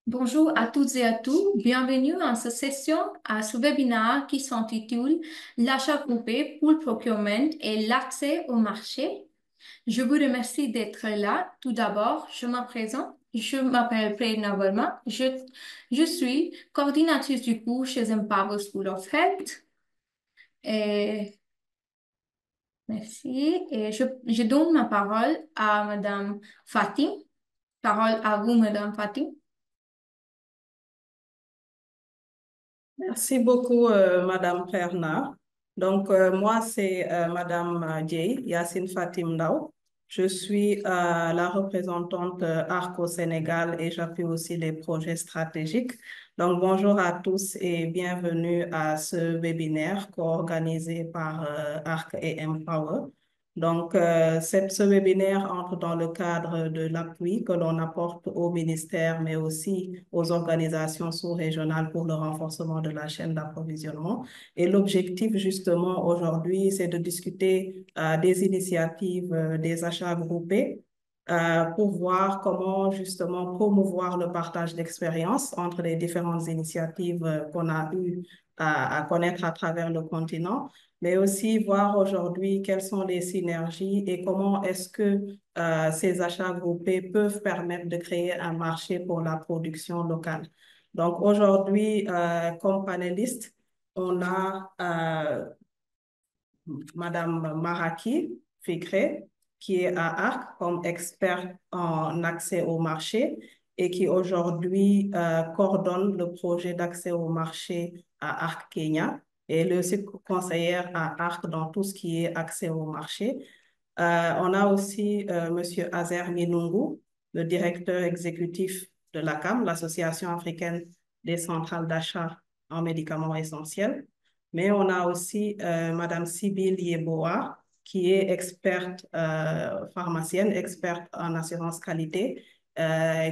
Bonjour à toutes et à tous. Bienvenue à cette session, à ce webinaire qui s'intitule L'achat groupé pour le procurement et l'accès au marché. Je vous remercie d'être là. Tout d'abord, je me présente. Je m'appelle Prerna Verma. Je suis coordinatrice du cours chez Empower School of Health. Et merci. Et je donne ma parole à Madame Fatim. Parole à vous, Madame Fatim. Merci beaucoup, Madame Perna. Moi, c'est Madame Dieye, Yacine Fatim Ndao. Je suis la représentante ARC au Sénégal et j'appuie aussi les projets stratégiques. Donc, bonjour à tous et bienvenue à ce webinaire co-organisé par ARC et Empower. Ce webinaire entre dans le cadre de l'appui que l'on apporte au ministère, mais aussi aux organisations sous-régionales pour le renforcement de la chaîne d'approvisionnement. Et l'objectif, justement, aujourd'hui, c'est de discuter des initiatives des achats groupés pour voir comment, justement, promouvoir le partage d'expériences entre les différentes initiatives qu'on a eu à connaître à travers le continent, mais aussi voir aujourd'hui quelles sont les synergies et comment est-ce que ces achats groupés peuvent permettre de créer un marché pour la production locale. Donc aujourd'hui, comme panéliste, on a Madame Maraki Fikre, qui est à ARC comme experte en accès au marché et qui aujourd'hui coordonne le projet d'accès au marché à ARC Kenya. Et elle est aussi conseillère à ARC dans tout ce qui est accès au marché. On a aussi Monsieur Azer Minungu, le directeur exécutif de l'ACAM, l'Association africaine des centrales d'achat en médicaments essentiels. Mais on a aussi Madame Sybille Yeboah, qui est experte pharmacienne, experte en assurance qualité,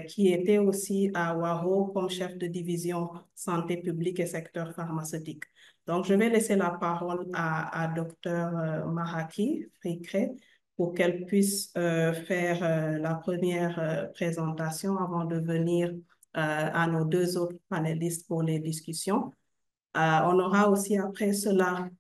qui était aussi à Waro comme chef de division santé publique et secteur pharmaceutique. Donc, je vais laisser la parole à Dr Maraki Fikre pour qu'elle puisse faire la première présentation avant de venir à nos deux autres panélistes pour les discussions. On aura aussi après cela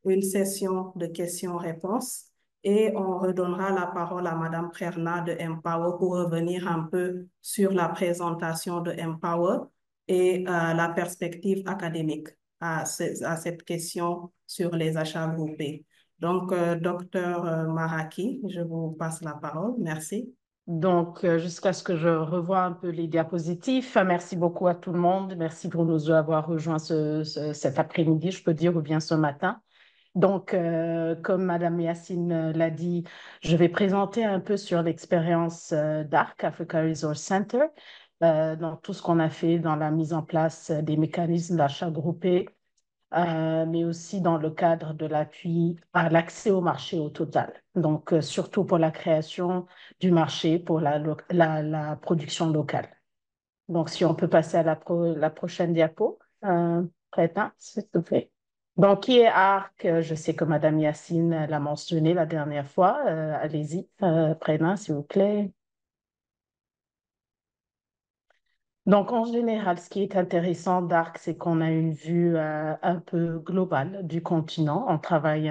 une session de questions-réponses et on redonnera la parole à Madame Prerna de Empower pour revenir un peu sur la présentation de Empower et la perspective académique à cette question sur les achats groupés. Donc, docteur Maraki, je vous passe la parole. Merci. Jusqu'à ce que je revoie un peu les diapositives, merci beaucoup à tout le monde. Merci pour nous avoir rejoints cet après-midi, je peux dire, ou bien ce matin. Comme Madame Yacine l'a dit, je vais présenter un peu sur l'expérience d'ARC, Africa Resource Center, dans tout ce qu'on a fait dans la mise en place des mécanismes d'achat groupé, mais aussi dans le cadre de l'appui à l'accès au marché au total. Surtout pour la création du marché pour la production locale. Donc, si on peut passer à la prochaine diapo, prête, hein, s'il te plaît. Donc, qui est ARC? Je sais que Madame Yacine l'a mentionné la dernière fois. Allez-y, Prena, s'il vous plaît. Donc, en général, ce qui est intéressant d'ARC, c'est qu'on a une vue un peu globale du continent. On travaille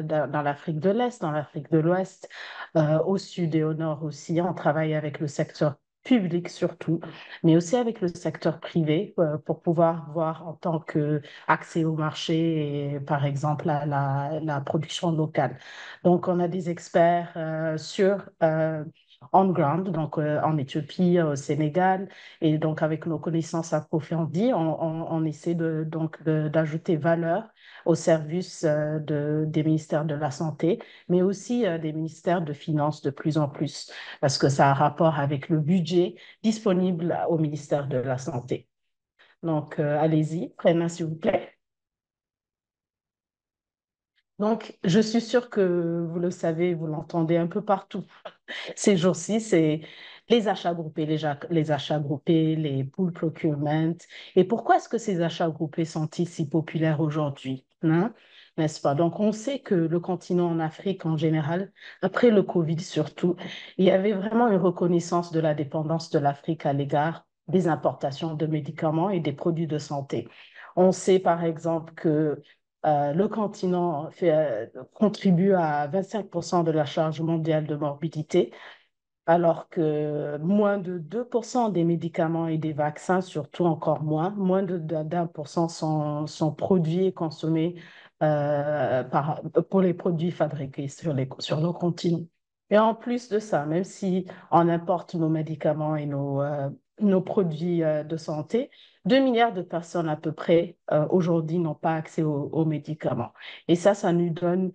dans l'Afrique de l'Est, dans l'Afrique de l'Ouest, au sud et au nord aussi. On travaille avec le secteur public surtout, mais aussi avec le secteur privé pour pouvoir voir en tant qu'accès au marché et par exemple la production locale. Donc, on a des experts sur on ground, en Éthiopie, au Sénégal, et donc, avec nos connaissances approfondies, on essaie d'ajouter valeur au service des ministères de la Santé, mais aussi des ministères de Finances de plus en plus, parce que ça a rapport avec le budget disponible au ministère de la Santé. Donc, allez-y, prenez s'il vous plaît. Donc, je suis sûre que vous le savez, vous l'entendez un peu partout. Ces jours-ci, c'est les achats groupés, les achats groupés, les pool procurement. Et pourquoi est-ce que ces achats groupés sont-ils si populaires aujourd'hui, hein? N'est-ce pas? Donc, on sait que le continent en Afrique en général, après le Covid surtout, il y avait vraiment une reconnaissance de la dépendance de l'Afrique à l'égard des importations de médicaments et des produits de santé. On sait par exemple que le continent contribue à 25% de la charge mondiale de morbidité, alors que moins de 2% des médicaments et des vaccins, surtout encore moins d'1% sont produits et consommés pour les produits fabriqués sur le continent. Et en plus de ça, même si on importe nos médicaments et nos produits de santé, 2 milliards de personnes à peu près aujourd'hui n'ont pas accès aux médicaments. Et ça nous donne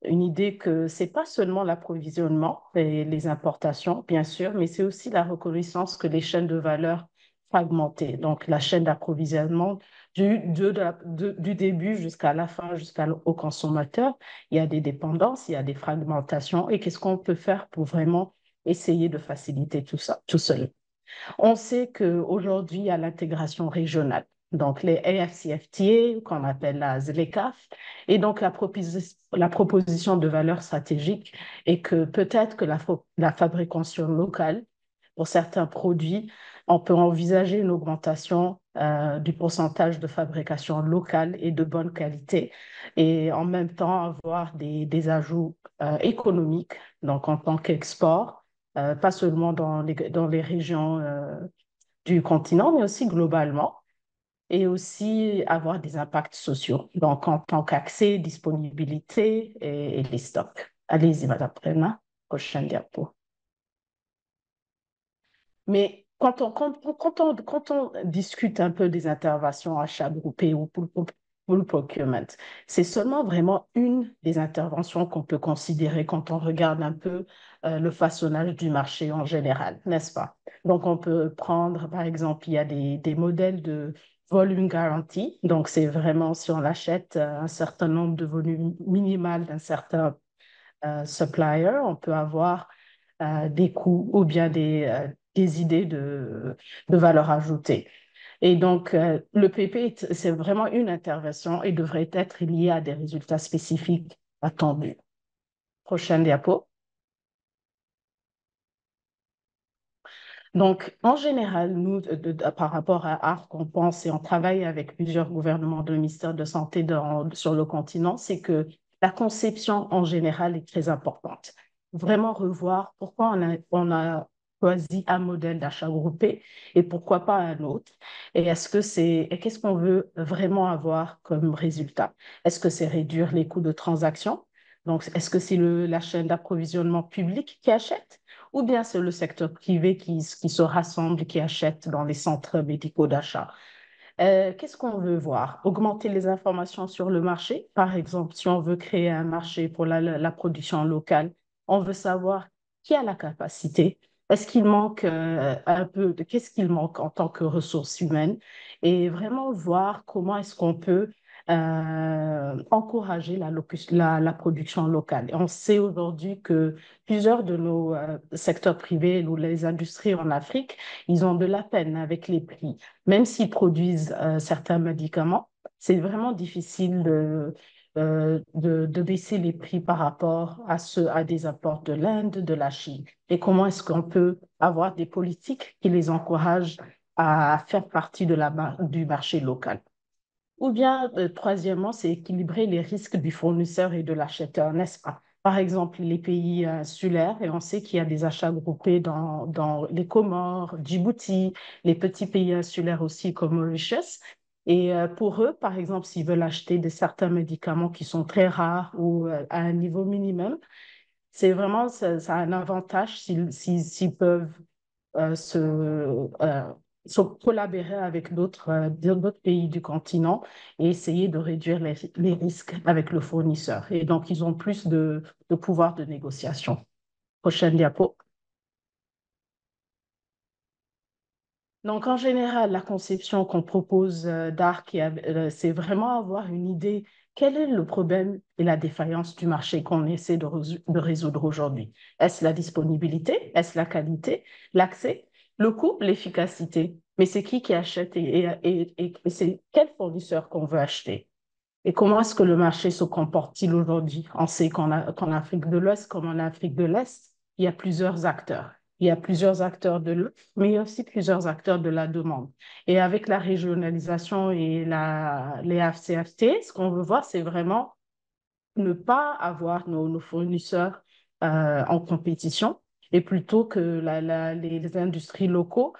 une idée que c'est pas seulement l'approvisionnement et les importations, bien sûr, mais c'est aussi la reconnaissance que les chaînes de valeur fragmentées, donc la chaîne d'approvisionnement du début jusqu'à la fin, jusqu'au consommateur, il y a des dépendances, il y a des fragmentations, et qu'est-ce qu'on peut faire pour vraiment essayer de faciliter tout ça, tout seul. On sait qu'aujourd'hui, il y a l'intégration régionale, donc les AFCFTA, qu'on appelle la ZLECAf, et donc la proposition de valeur stratégique est que peut-être que la fabrication locale, pour certains produits, on peut envisager une augmentation du pourcentage de fabrication locale et de bonne qualité, et en même temps avoir des ajouts économiques, donc en tant qu'export, pas seulement dans les régions du continent, mais aussi globalement, et aussi avoir des impacts sociaux, donc en tant qu'accès, disponibilité et les stocks. Allez-y, Madame Prena, prochaine diapo. Mais quand on discute un peu des interventions achats groupés ou pour procurement, c'est seulement vraiment une des interventions qu'on peut considérer quand on regarde un peu le façonnage du marché en général, n'est-ce pas? Donc, on peut prendre, par exemple, il y a des modèles de volume guarantee. Donc, c'est vraiment si on achète un certain nombre de volumes minimal d'un certain supplier, on peut avoir des coûts ou bien des idées de valeur ajoutée. Et donc, le PP, c'est vraiment une intervention et devrait être lié à des résultats spécifiques attendus. Prochaine diapo. Donc, en général, nous, par rapport à ARC, on pense et on travaille avec plusieurs gouvernements de ministères de santé sur le continent, c'est que la conception en général est très importante. Vraiment revoir pourquoi on a choisi un modèle d'achat groupé et pourquoi pas un autre. Et et qu'est-ce qu'on veut vraiment avoir comme résultat? Est-ce que c'est réduire les coûts de transaction? Donc, est-ce que c'est la chaîne d'approvisionnement public qui achète? Ou bien c'est le secteur privé qui se rassemble, qui achète dans les centres médicaux d'achat. Qu'est-ce qu'on veut voir? Augmenter les informations sur le marché. Par exemple, si on veut créer un marché pour la production locale, on veut savoir qui a la capacité. Est-ce qu'il manque un peu de qu'est-ce qu'il manque en tant que ressources humaines et vraiment voir comment est-ce qu'on peut encourager la production locale. Et on sait aujourd'hui que plusieurs de nos secteurs privés ou les industries en Afrique, ils ont de la peine avec les prix. Même s'ils produisent certains médicaments, c'est vraiment difficile de baisser les prix par rapport à des apports de l'Inde, de la Chine. Et comment est-ce qu'on peut avoir des politiques qui les encouragent à faire partie du marché local? Ou bien, troisièmement, c'est équilibrer les risques du fournisseur et de l'acheteur, n'est-ce pas? Par exemple, les pays insulaires, et on sait qu'il y a des achats groupés dans les Comores, Djibouti, les petits pays insulaires aussi comme Mauritius. Et pour eux, par exemple, s'ils veulent acheter certains médicaments qui sont très rares ou à un niveau minimum, c'est vraiment, ça a un avantage s'ils peuvent euh, se, euh, collaborer avec d'autres pays du continent et essayer de réduire les risques avec le fournisseur. Et donc, ils ont plus de pouvoir de négociation. Prochaine diapo. Donc, en général, la conception qu'on propose d'ARC, c'est vraiment avoir une idée quel est le problème et la défaillance du marché qu'on essaie de résoudre aujourd'hui. Est-ce la disponibilité? Est-ce la qualité? L'accès? Le coût? L'efficacité? Mais c'est qui achète et c'est quel fournisseur qu'on veut acheter? Et comment est-ce que le marché se comporte-t-il aujourd'hui? On sait qu'en Afrique de l'Ouest comme en Afrique de l'Est, il y a plusieurs acteurs. Il y a plusieurs acteurs de l'offre, mais il y a aussi plusieurs acteurs de la demande. Et avec la régionalisation et les AFCFT, ce qu'on veut voir, c'est vraiment ne pas avoir nos fournisseurs en compétition et plutôt que les industries locaux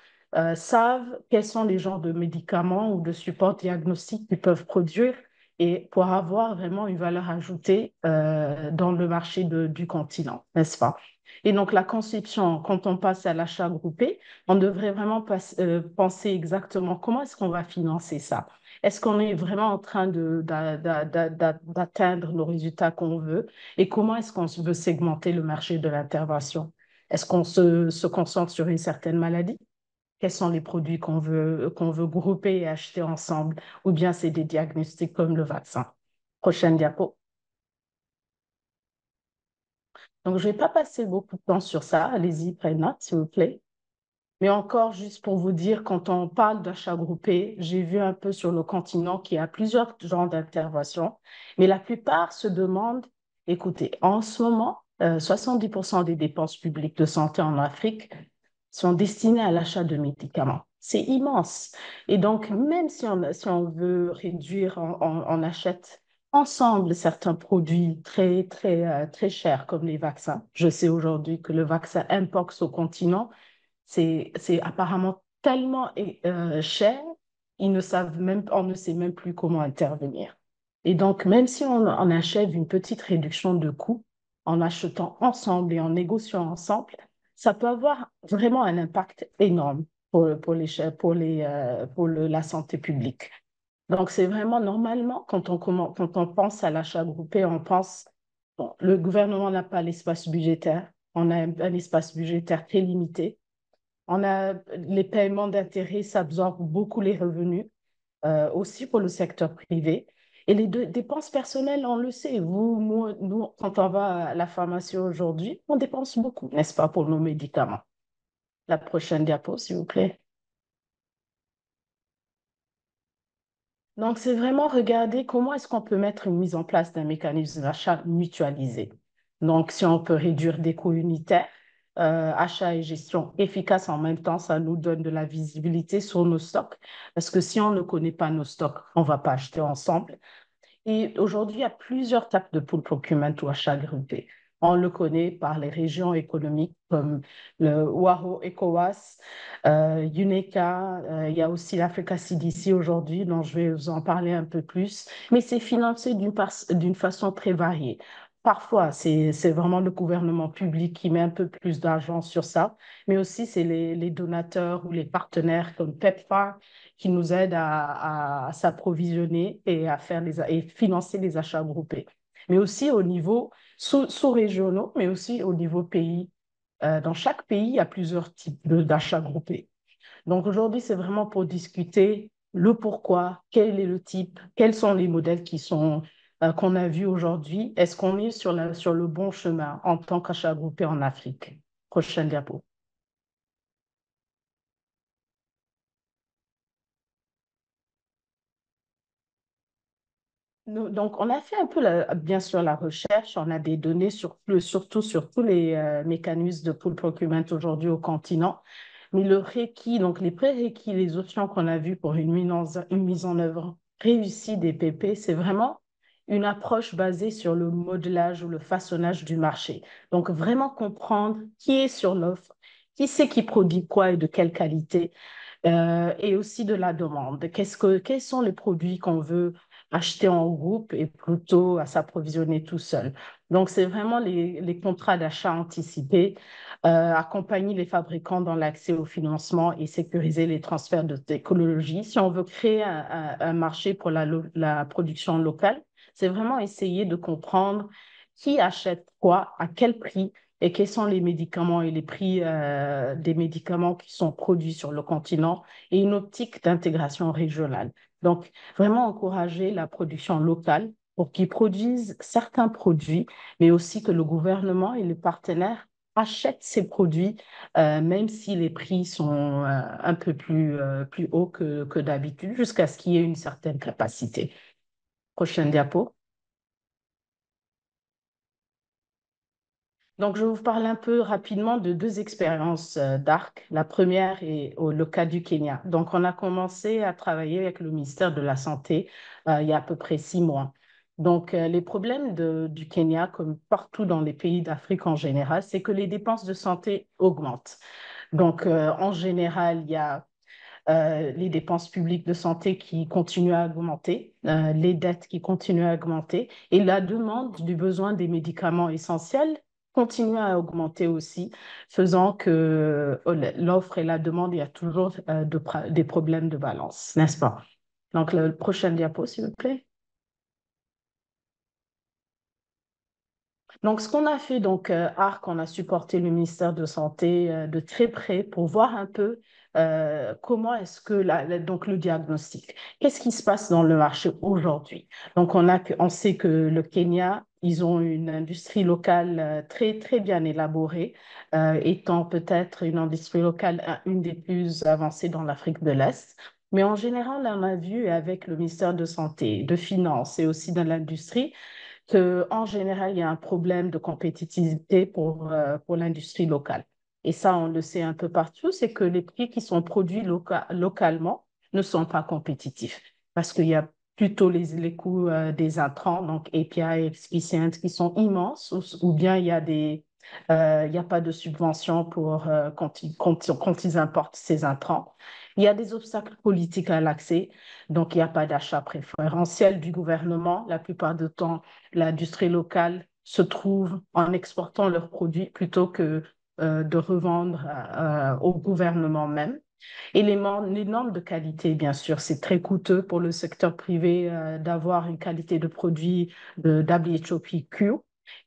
savent quels sont les genres de médicaments ou de supports diagnostiques qu'ils peuvent produire et pour avoir vraiment une valeur ajoutée dans le marché du continent, n'est-ce pas? Et donc, la conception, quand on passe à l'achat groupé, on devrait vraiment penser exactement comment est-ce qu'on va financer ça. Est-ce qu'on est vraiment en train d'atteindre nos résultats qu'on veut et comment est-ce qu'on veut segmenter le marché de l'intervention? Est-ce qu'on se concentre sur une certaine maladie? Quels sont les produits qu'on veut grouper et acheter ensemble? Ou bien c'est des diagnostics comme le vaccin? Prochaine diapo. Donc, je ne vais pas passer beaucoup de temps sur ça. Allez-y, prenez note, s'il vous plaît. Mais encore, juste pour vous dire, quand on parle d'achat groupé, j'ai vu un peu sur le continent qu'il y a plusieurs genres d'interventions, mais la plupart se demandent, écoutez, en ce moment, 70% des dépenses publiques de santé en Afrique sont destinées à l'achat de médicaments. C'est immense. Et donc, même si on veut réduire, on achète ensemble certains produits très chers comme les vaccins. Je sais aujourd'hui que le vaccin Mpox au continent, c'est apparemment tellement cher, on ne sait même plus comment intervenir. Et donc, même si on achève une petite réduction de coûts en achetant ensemble et en négociant ensemble, ça peut avoir vraiment un impact énorme pour la santé publique. Donc, c'est vraiment normalement, quand on pense à l'achat groupé, on pense, bon, le gouvernement n'a pas l'espace budgétaire, on a un espace budgétaire très limité. On a les paiements d'intérêts, ça absorbe beaucoup les revenus, aussi pour le secteur privé. Et les dépenses personnelles, on le sait, vous, moi, nous, quand on va à la pharmacie aujourd'hui, on dépense beaucoup, n'est-ce pas, pour nos médicaments. La prochaine diapo, s'il vous plaît. Donc, c'est vraiment regarder comment est-ce qu'on peut mettre une mise en place d'un mécanisme d'achat mutualisé. Donc, si on peut réduire des coûts unitaires, achat et gestion efficace en même temps, ça nous donne de la visibilité sur nos stocks. Parce que si on ne connaît pas nos stocks, on ne va pas acheter ensemble. Et aujourd'hui, il y a plusieurs types de pool procurement ou achats groupés. On le connaît par les régions économiques comme le WAHO ECOWAS, UNECA, il y a aussi l'Africa CDC aujourd'hui, dont je vais vous en parler un peu plus, mais c'est financé d'une façon très variée. Parfois, c'est vraiment le gouvernement public qui met un peu plus d'argent sur ça, mais aussi c'est les donateurs ou les partenaires comme PEPFAR qui nous aident à s'approvisionner et et financer les achats groupés. Mais aussi au niveau sous-régionaux, mais aussi au niveau pays. Dans chaque pays, il y a plusieurs types d'achats groupés. Donc aujourd'hui, c'est vraiment pour discuter le pourquoi, quel est le type, quels sont les modèles qu'on a vus aujourd'hui. Est-ce qu'on est sur le bon chemin en tant qu'achat groupé en Afrique? Prochaine diapo. Donc, on a fait un peu, bien sûr, la recherche. On a des données surtout sur tous les mécanismes de pool procurement aujourd'hui au continent. Mais le requis, donc les prérequis, les options qu'on a vues pour une mise en œuvre réussie des PP, c'est vraiment une approche basée sur le modelage ou le façonnage du marché. Donc, vraiment comprendre qui est sur l'offre, qui c'est qui produit quoi et de quelle qualité, et aussi de la demande. Quels sont les produits qu'on veut acheter en groupe et plutôt à s'approvisionner tout seul. Donc, c'est vraiment les contrats d'achat anticipés, accompagner les fabricants dans l'accès au financement et sécuriser les transferts de technologie. Si on veut créer un marché pour la production locale, c'est vraiment essayer de comprendre qui achète quoi, à quel prix et quels sont les médicaments et les prix des médicaments qui sont produits sur le continent et une optique d'intégration régionale. Donc, vraiment encourager la production locale pour qu'ils produisent certains produits, mais aussi que le gouvernement et les partenaires achètent ces produits, même si les prix sont un peu plus hauts que d'habitude, jusqu'à ce qu'il y ait une certaine capacité. Prochaine diapo. Donc, je vous parle un peu rapidement de deux expériences d'ARC. La première est le cas du Kenya. Donc, on a commencé à travailler avec le ministère de la Santé il y a à peu près 6 mois. Donc, les problèmes du Kenya, comme partout dans les pays d'Afrique en général, c'est que les dépenses de santé augmentent. Donc, en général, il y a les dépenses publiques de santé qui continuent à augmenter, les dettes qui continuent à augmenter et la demande du besoin des médicaments essentiels continue à augmenter aussi, faisant que l'offre et la demande, il y a toujours des problèmes de balance, n'est-ce pas? Donc, le prochain diapo, s'il vous plaît. Donc, ce qu'on a fait, donc, ARC, on a supporté le ministère de Santé de très près pour voir un peu comment est-ce que donc le diagnostic, qu'est-ce qui se passe dans le marché aujourd'hui? Donc, on sait que le Kenya, ils ont une industrie locale très, très bien élaborée, étant peut-être une industrie locale une des plus avancées dans l'Afrique de l'Est. Mais en général, on a vu avec le ministère de Santé, de Finances et aussi dans l'industrie, qu'en général, il y a un problème de compétitivité pour l'industrie locale. Et ça, on le sait un peu partout, c'est que les prix qui sont produits localement ne sont pas compétitifs parce qu'il y a plutôt les coûts des intrants, donc API, excipients, qui sont immenses, ou bien il y a pas de subvention pour quand ils importent ces intrants. Il y a des obstacles politiques à l'accès, donc il n'y a pas d'achat préférentiel du gouvernement. La plupart du temps, l'industrie locale se trouve en exportant leurs produits plutôt que de revendre au gouvernement même. Et les normes de qualité, bien sûr, c'est très coûteux pour le secteur privé d'avoir une qualité de produit de WHOPQ.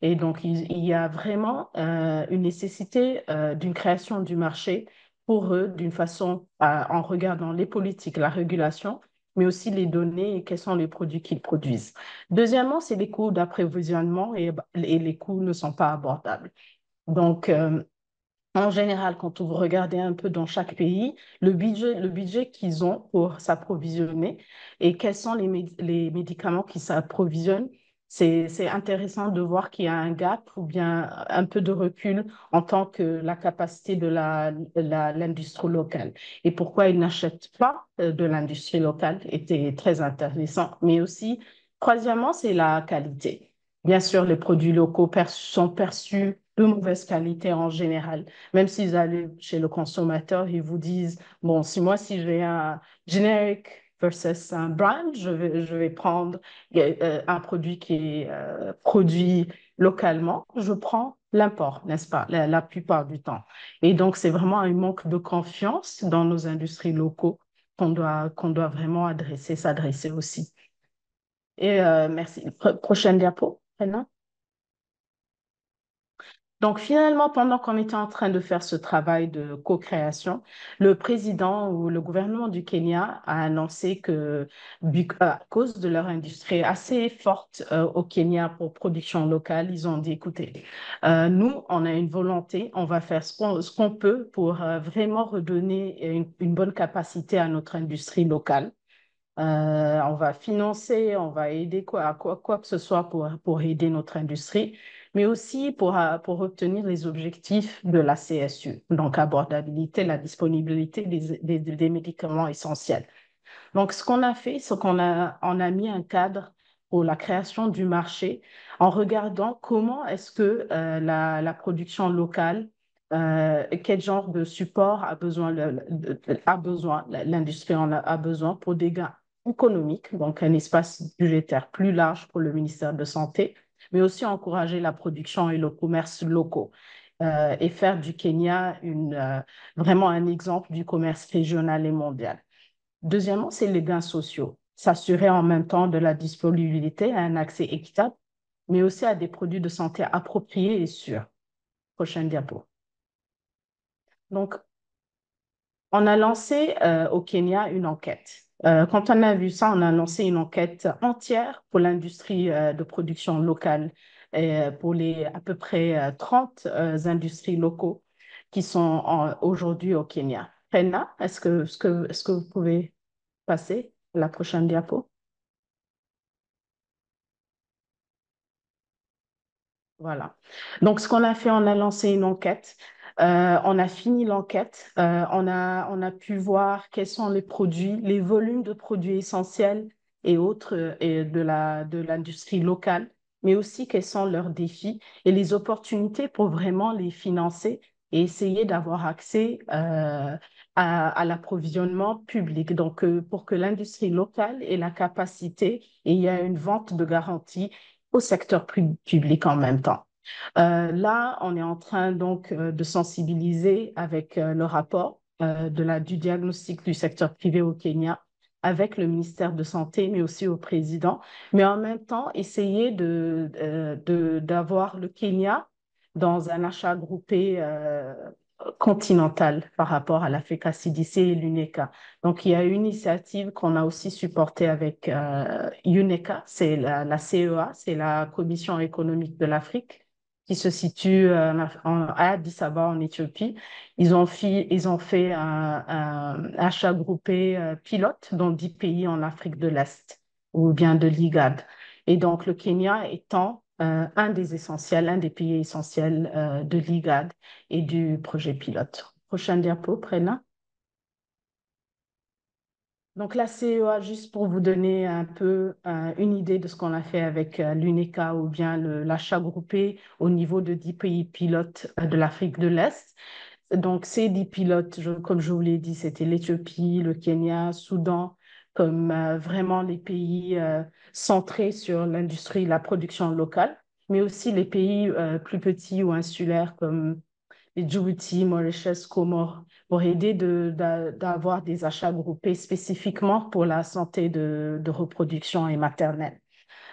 Et donc, il y a vraiment une nécessité d'une création du marché pour eux d'une façon, en regardant les politiques, la régulation, mais aussi les données et quels sont les produits qu'ils produisent. Deuxièmement, c'est les coûts d'approvisionnement et les coûts ne sont pas abordables. Donc, en général, quand vous regardez un peu dans chaque pays, le budget qu'ils ont pour s'approvisionner et quels sont les médicaments qui s'approvisionnent, c'est intéressant de voir qu'il y a un gap ou bien un peu de recul en tant que la capacité de l'industrie locale. Et pourquoi ils n'achètent pas de l'industrie locale était très intéressant. Mais aussi, troisièmement, c'est la qualité. Bien sûr, les produits locaux sont perçus de mauvaise qualité en général. Même s'ils allent chez le consommateur, ils vous disent, bon, si j'ai un generic versus un brand, je vais prendre un produit qui est produit localement, je prends l'import, n'est-ce pas, la plupart du temps. Et donc, c'est vraiment un manque de confiance dans nos industries locaux qu'on doit vraiment s'adresser aussi. Et merci. Prochaine diapo, Anna. Donc finalement, pendant qu'on était en train de faire ce travail de co-création, le président ou le gouvernement du Kenya a annoncé que, à cause de leur industrie assez forte au Kenya pour production locale, ils ont dit, écoutez, nous, on a une volonté, on va faire ce qu'on peut pour vraiment redonner une bonne capacité à notre industrie locale. On va financer, on va aider quoi que ce soit pour aider notre industrie, mais aussi pour obtenir les objectifs de la CSU, donc abordabilité, la disponibilité des médicaments essentiels. Donc, ce qu'on a fait, c'est on a mis un cadre pour la création du marché en regardant comment est-ce que la production locale, quel genre de support a besoin, l'industrie a besoin pour des gains économiques, donc un espace budgétaire plus large pour le ministère de Santé, mais aussi encourager la production et le commerce locaux. Et faire du Kenya vraiment un exemple du commerce régional et mondial. Deuxièmement, c'est les gains sociaux. S'assurer en même temps de la disponibilité à un accès équitable, mais aussi à des produits de santé appropriés et sûrs. Prochaine diapo. Donc, on a lancé au Kenya une enquête. Quand on a vu ça, on a lancé une enquête entière pour l'industrie de production locale, pour les à peu près 30 industries locaux qui sont aujourd'hui au Kenya. Rena, est-ce que vous pouvez passer à la prochaine diapo? Voilà. Donc, ce qu'on a fait, on a lancé une enquête. On a fini l'enquête. On a pu voir quels sont les produits, les volumes de produits essentiels et autres et de l'industrie locale, mais aussi quels sont leurs défis et les opportunités pour vraiment les financer et essayer d'avoir accès à l'approvisionnement public. Donc, pour que l'industrie locale ait la capacité et il y a une vente de garantie au secteur public en même temps. Là, on est en train donc de sensibiliser avec le rapport du diagnostic du secteur privé au Kenya avec le ministère de Santé, mais aussi au président, mais en même temps essayer d'avoir le Kenya dans un achat groupé continental par rapport à l'Africa CDC et l'UNECA. Donc, il y a une initiative qu'on a aussi supportée avec UNECA, c'est la CEA, c'est la Commission économique de l'Afrique, qui se situe à Addis Ababa en Éthiopie. Ils ont fait un achat groupé pilote dans 10 pays en Afrique de l'Est, ou bien de l'IGAD. Et donc, le Kenya étant un des essentiels, un des pays essentiels de l'IGAD et du projet pilote. Prochaine diapo, Prena. Donc la CEA, juste pour vous donner un peu une idée de ce qu'on a fait avec l'UNECA ou bien l'achat groupé au niveau de 10 pays pilotes de l'Afrique de l'Est. Donc ces 10 pilotes, comme je vous l'ai dit, c'était l'Éthiopie, le Kenya, Soudan, comme vraiment les pays centrés sur l'industrie, la production locale, mais aussi les pays plus petits ou insulaires comme les Djibouti, Mauritius, Comores, pour aider d'avoir des achats groupés spécifiquement pour la santé de reproduction et maternelle.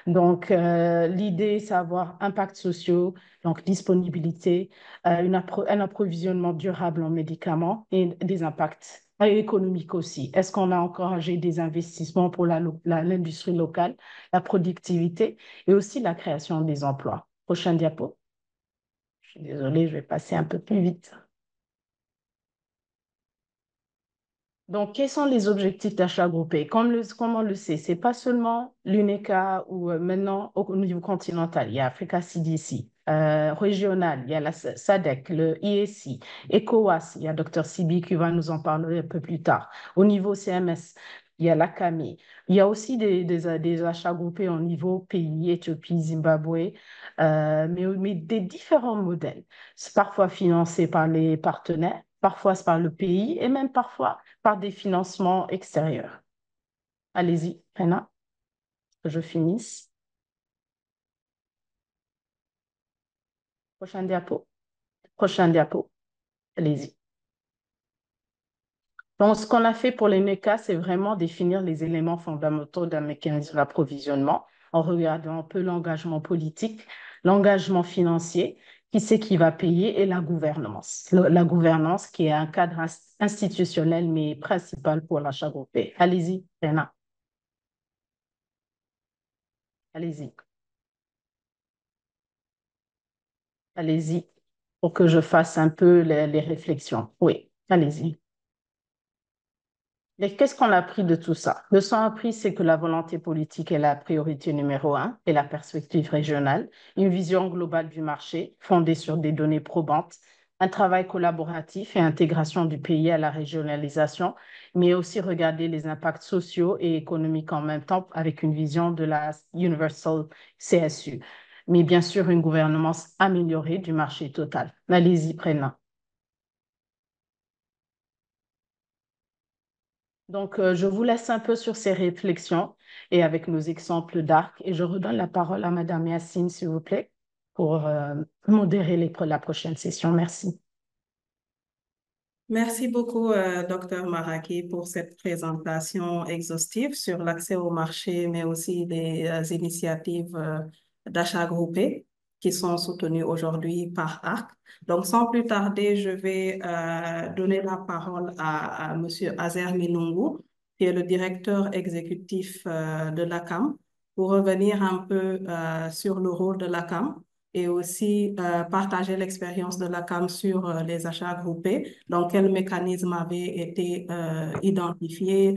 Donc, l'idée, c'est avoir impact sociaux, donc disponibilité, un approvisionnement durable en médicaments et des impacts économiques aussi. Est-ce qu'on a encouragé des investissements pour l'industrie locale, la productivité et aussi la création des emplois? Prochaine diapo. Je suis désolée, je vais passer un peu plus vite. Donc, quels sont les objectifs d'achat groupé? Comme on le sait, c'est pas seulement l'UNECA ou maintenant au niveau continental, il y a Africa CDC, régional, il y a la SADC, le IEC, ECOWAS, il y a Dr Sibi qui va nous en parler un peu plus tard. Au niveau CMS, il y a l'ACAMI. Il y a aussi des achats groupés au niveau pays, Éthiopie, Zimbabwe, mais des différents modèles. C'est parfois financé par les partenaires, parfois c'est par le pays et même parfois par des financements extérieurs. Allez-y, Rena, que je finisse. Prochaine diapo. Prochaine diapo. Allez-y. Donc, ce qu'on a fait pour les NECA, c'est vraiment définir les éléments fondamentaux d'un mécanisme d'approvisionnement en regardant un peu l'engagement politique, l'engagement financier, qui c'est qui va payer, et la gouvernance. La gouvernance qui est un cadre institutionnel, mais principal pour l'achat groupé. Allez-y, Rena. Allez-y. Allez-y, pour que je fasse un peu les réflexions. Oui, allez-y. Mais qu'est-ce qu'on a appris de tout ça? Le son appris, c'est que la volonté politique est la priorité numéro un et la perspective régionale, une vision globale du marché fondée sur des données probantes, un travail collaboratif et intégration du pays à la régionalisation, mais aussi regarder les impacts sociaux et économiques en même temps avec une vision de la Universal CSU. Mais bien sûr, une gouvernance améliorée du marché total. Allez-y, prenez. Donc, je vous laisse un peu sur ces réflexions et avec nos exemples d'arc. Et je redonne la parole à Madame Yacine, s'il vous plaît, pour modérer la prochaine session. Merci. Merci beaucoup, Dr Maraki, pour cette présentation exhaustive sur l'accès au marché, mais aussi les initiatives d'achat groupé qui sont soutenues aujourd'hui par ARC. Donc, sans plus tarder, je vais donner la parole à Monsieur Azer Minungu, qui est le directeur exécutif de l'ACAM, pour revenir un peu sur le rôle de l'ACAM et aussi partager l'expérience de la CAM sur les achats groupés. Donc, quel mécanisme avait été identifié,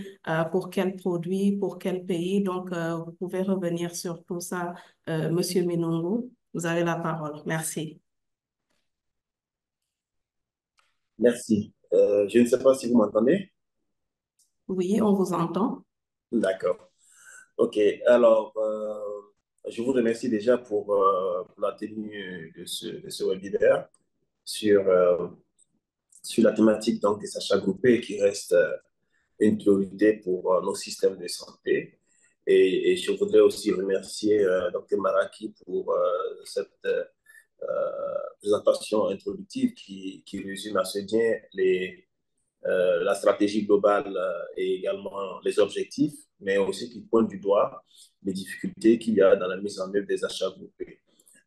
pour quel produit, pour quel pays. Donc, vous pouvez revenir sur tout ça, Monsieur Minungu. Vous avez la parole. Merci. Merci. Je ne sais pas si vous m'entendez. Oui, on vous entend. D'accord. OK. Alors, je vous remercie déjà pour la tenue de ce webinaire sur, sur la thématique donc, des achats groupés qui reste une priorité pour nos systèmes de santé. Et je voudrais aussi remercier Dr Maraki pour cette présentation introductive qui résume assez bien la stratégie globale et également les objectifs, mais aussi qui pointe du doigt les difficultés qu'il y a dans la mise en œuvre des achats groupés.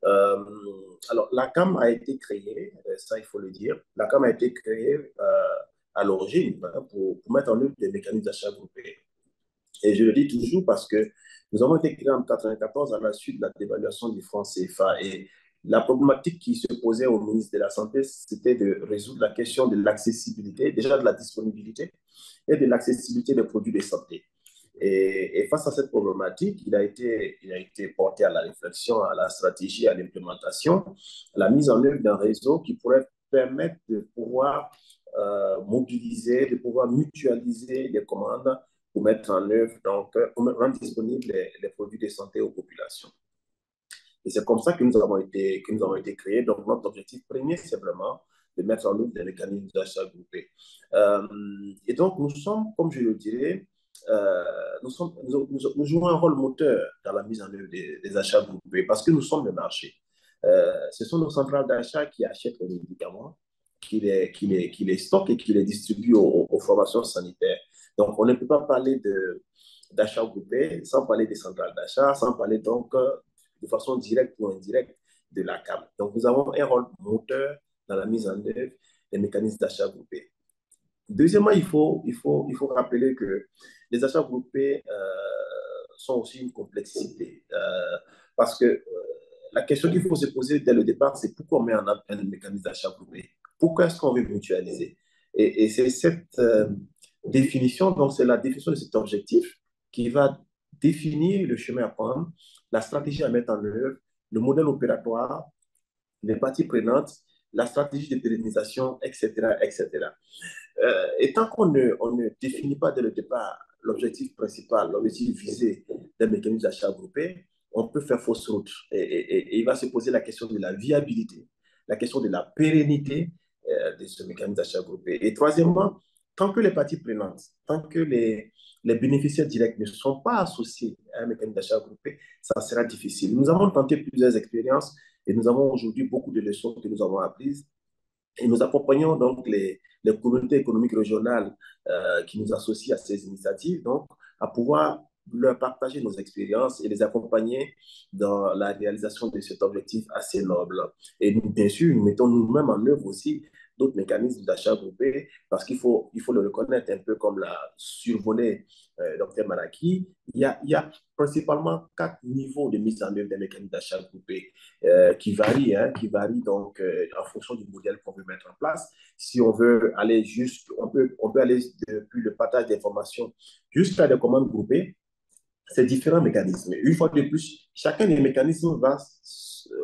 Euh, alors, la CAM a été créée, ça il faut le dire, la CAM a été créée à l'origine pour mettre en œuvre des mécanismes d'achat groupés. Et je le dis toujours parce que nous avons été créés en 1994 à la suite de la dévaluation du franc CFA. Et la problématique qui se posait au ministre de la Santé, c'était de résoudre la question de l'accessibilité, déjà de la disponibilité et de l'accessibilité des produits de santé. Et face à cette problématique, il a été porté à la réflexion, à la stratégie, à l'implémentation, à la mise en œuvre d'un réseau qui pourrait permettre de pouvoir mobiliser, de pouvoir mutualiser les commandes pour mettre en œuvre, donc, pour rendre disponibles les produits de santé aux populations. Et c'est comme ça que nous avons été créés. Donc, notre objectif premier, c'est vraiment de mettre en œuvre des mécanismes d'achat groupés. Et donc, nous sommes, comme je le dirais, nous jouons un rôle moteur dans la mise en œuvre des achats groupés parce que nous sommes le marché. Ce sont nos centrales d'achat qui achètent les médicaments, qui les stockent et qui les distribuent aux formations sanitaires. Donc, on ne peut pas parler d'achat groupé sans parler des centrales d'achat, sans parler donc de façon directe ou indirecte de la CAM. Donc, nous avons un rôle moteur dans la mise en œuvre des mécanismes d'achat groupés. Deuxièmement, il faut rappeler que les achats groupés sont aussi une complexité parce que la question qu'il faut se poser dès le départ, c'est pourquoi on met en œuvre un mécanisme d'achat groupé? Pourquoi est-ce qu'on veut mutualiser? Et c'est cette définition, donc c'est la définition de cet objectif qui va définir le chemin à prendre, la stratégie à mettre en œuvre, le modèle opératoire, les parties prenantes, la stratégie de pérennisation, etc., etc. Et tant on ne définit pas dès le départ l'objectif principal, l'objectif visé d'un mécanisme d'achat groupé, on peut faire fausse route. Et il va se poser la question de la viabilité, la question de la pérennité de ce mécanisme d'achat groupé. Et troisièmement, tant que les parties prenantes, tant que les bénéficiaires directs ne sont pas associés à un mécanisme d'achat groupé, ça sera difficile. Nous avons tenté plusieurs expériences et nous avons aujourd'hui beaucoup de leçons que nous avons apprises. Et nous accompagnons donc les communautés économiques régionales qui nous associent à ces initiatives, donc à pouvoir leur partager nos expériences et les accompagner dans la réalisation de cet objectif assez noble. Et nous, bien sûr, nous mettons nous-mêmes en œuvre aussi d'autres mécanismes d'achat groupé parce qu'il faut le reconnaître, un peu comme l'a survolé Dr Maraki, il y a principalement 4 niveaux de mise en œuvre des mécanismes d'achat groupé qui varient donc en fonction du modèle qu'on veut mettre en place. Si on veut aller on peut aller depuis le partage d'informations jusqu'à des commandes groupées. C'est différents mécanismes. Une fois de plus, chacun des mécanismes va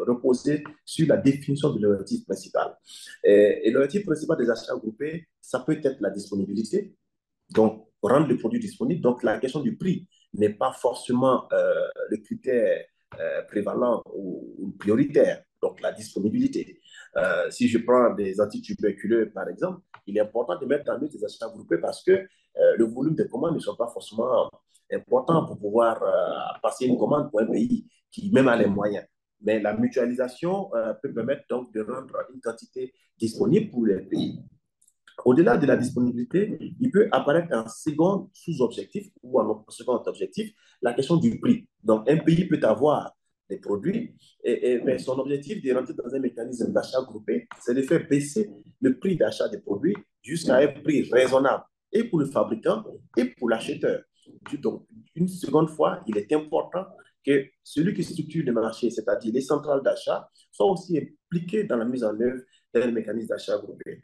reposer sur la définition de l'objectif principal. Et l'objectif principal des achats groupés, ça peut être la disponibilité, donc rendre le produit disponible. Donc la question du prix n'est pas forcément le critère prévalent ou prioritaire, donc la disponibilité. Si je prends des antituberculeux, par exemple, il est important de mettre en œuvre des achats groupés parce que le volume des commandes ne sont pas forcément important pour pouvoir passer une commande pour un pays qui même a les moyens. Mais la mutualisation peut permettre donc de rendre une quantité disponible pour les pays. Au-delà de la disponibilité, il peut apparaître un second sous-objectif ou un second objectif, la question du prix. Donc, un pays peut avoir des produits, mais son objectif de rentrer dans un mécanisme d'achat groupé, c'est de faire baisser le prix d'achat des produits jusqu'à un prix raisonnable, et pour le fabricant et pour l'acheteur. Donc, une seconde fois, il est important que celui qui structure le marché, c'est-à-dire les centrales d'achat, soit aussi impliqué dans la mise en œuvre d'un mécanisme d'achat groupé.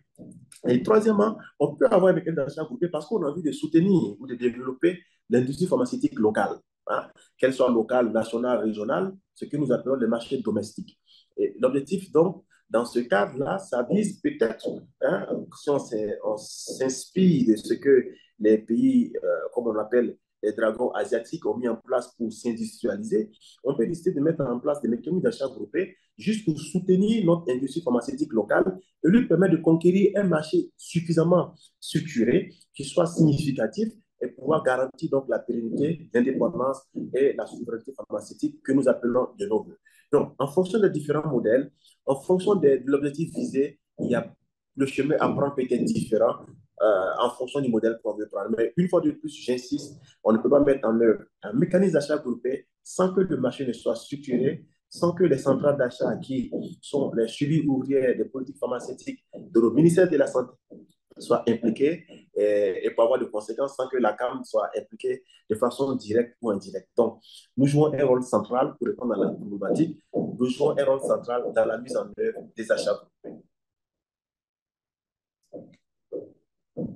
Et troisièmement, on peut avoir un mécanisme d'achat groupé parce qu'on a envie de soutenir ou de développer l'industrie pharmaceutique locale, hein, qu'elle soit locale, nationale, régionale, ce que nous appelons le marché domestique. Et l'objectif, donc, dans ce cadre-là, ça vise peut-être, hein, si on s'inspire de ce que les pays, comme on l'appelle, les dragons asiatiques ont mis en place pour s'industrialiser, on peut décider de mettre en place des mécanismes d'achat groupés juste pour soutenir notre industrie pharmaceutique locale et lui permettre de conquérir un marché suffisamment structuré, qui soit significatif et pouvoir garantir donc la pérennité, l'indépendance et la souveraineté pharmaceutique que nous appelons de nos voeux. Donc, en fonction des différents modèles, en fonction de l'objectif visé, il y a le chemin à prendre peut être différent en fonction du modèle qu'on veut prendre. Mais une fois de plus, j'insiste, on ne peut pas mettre en œuvre un mécanisme d'achat groupé sans que le marché ne soit structuré, sans que les centrales d'achat qui sont les suivis ouvriers des politiques pharmaceutiques de nos ministères de la Santé soient impliquées et pour avoir de conséquences sans que la CAM soit impliquée de façon directe ou indirecte. Donc, nous jouons un rôle central pour répondre à la problématique. Nous jouons un rôle central dans la mise en œuvre des achats groupés.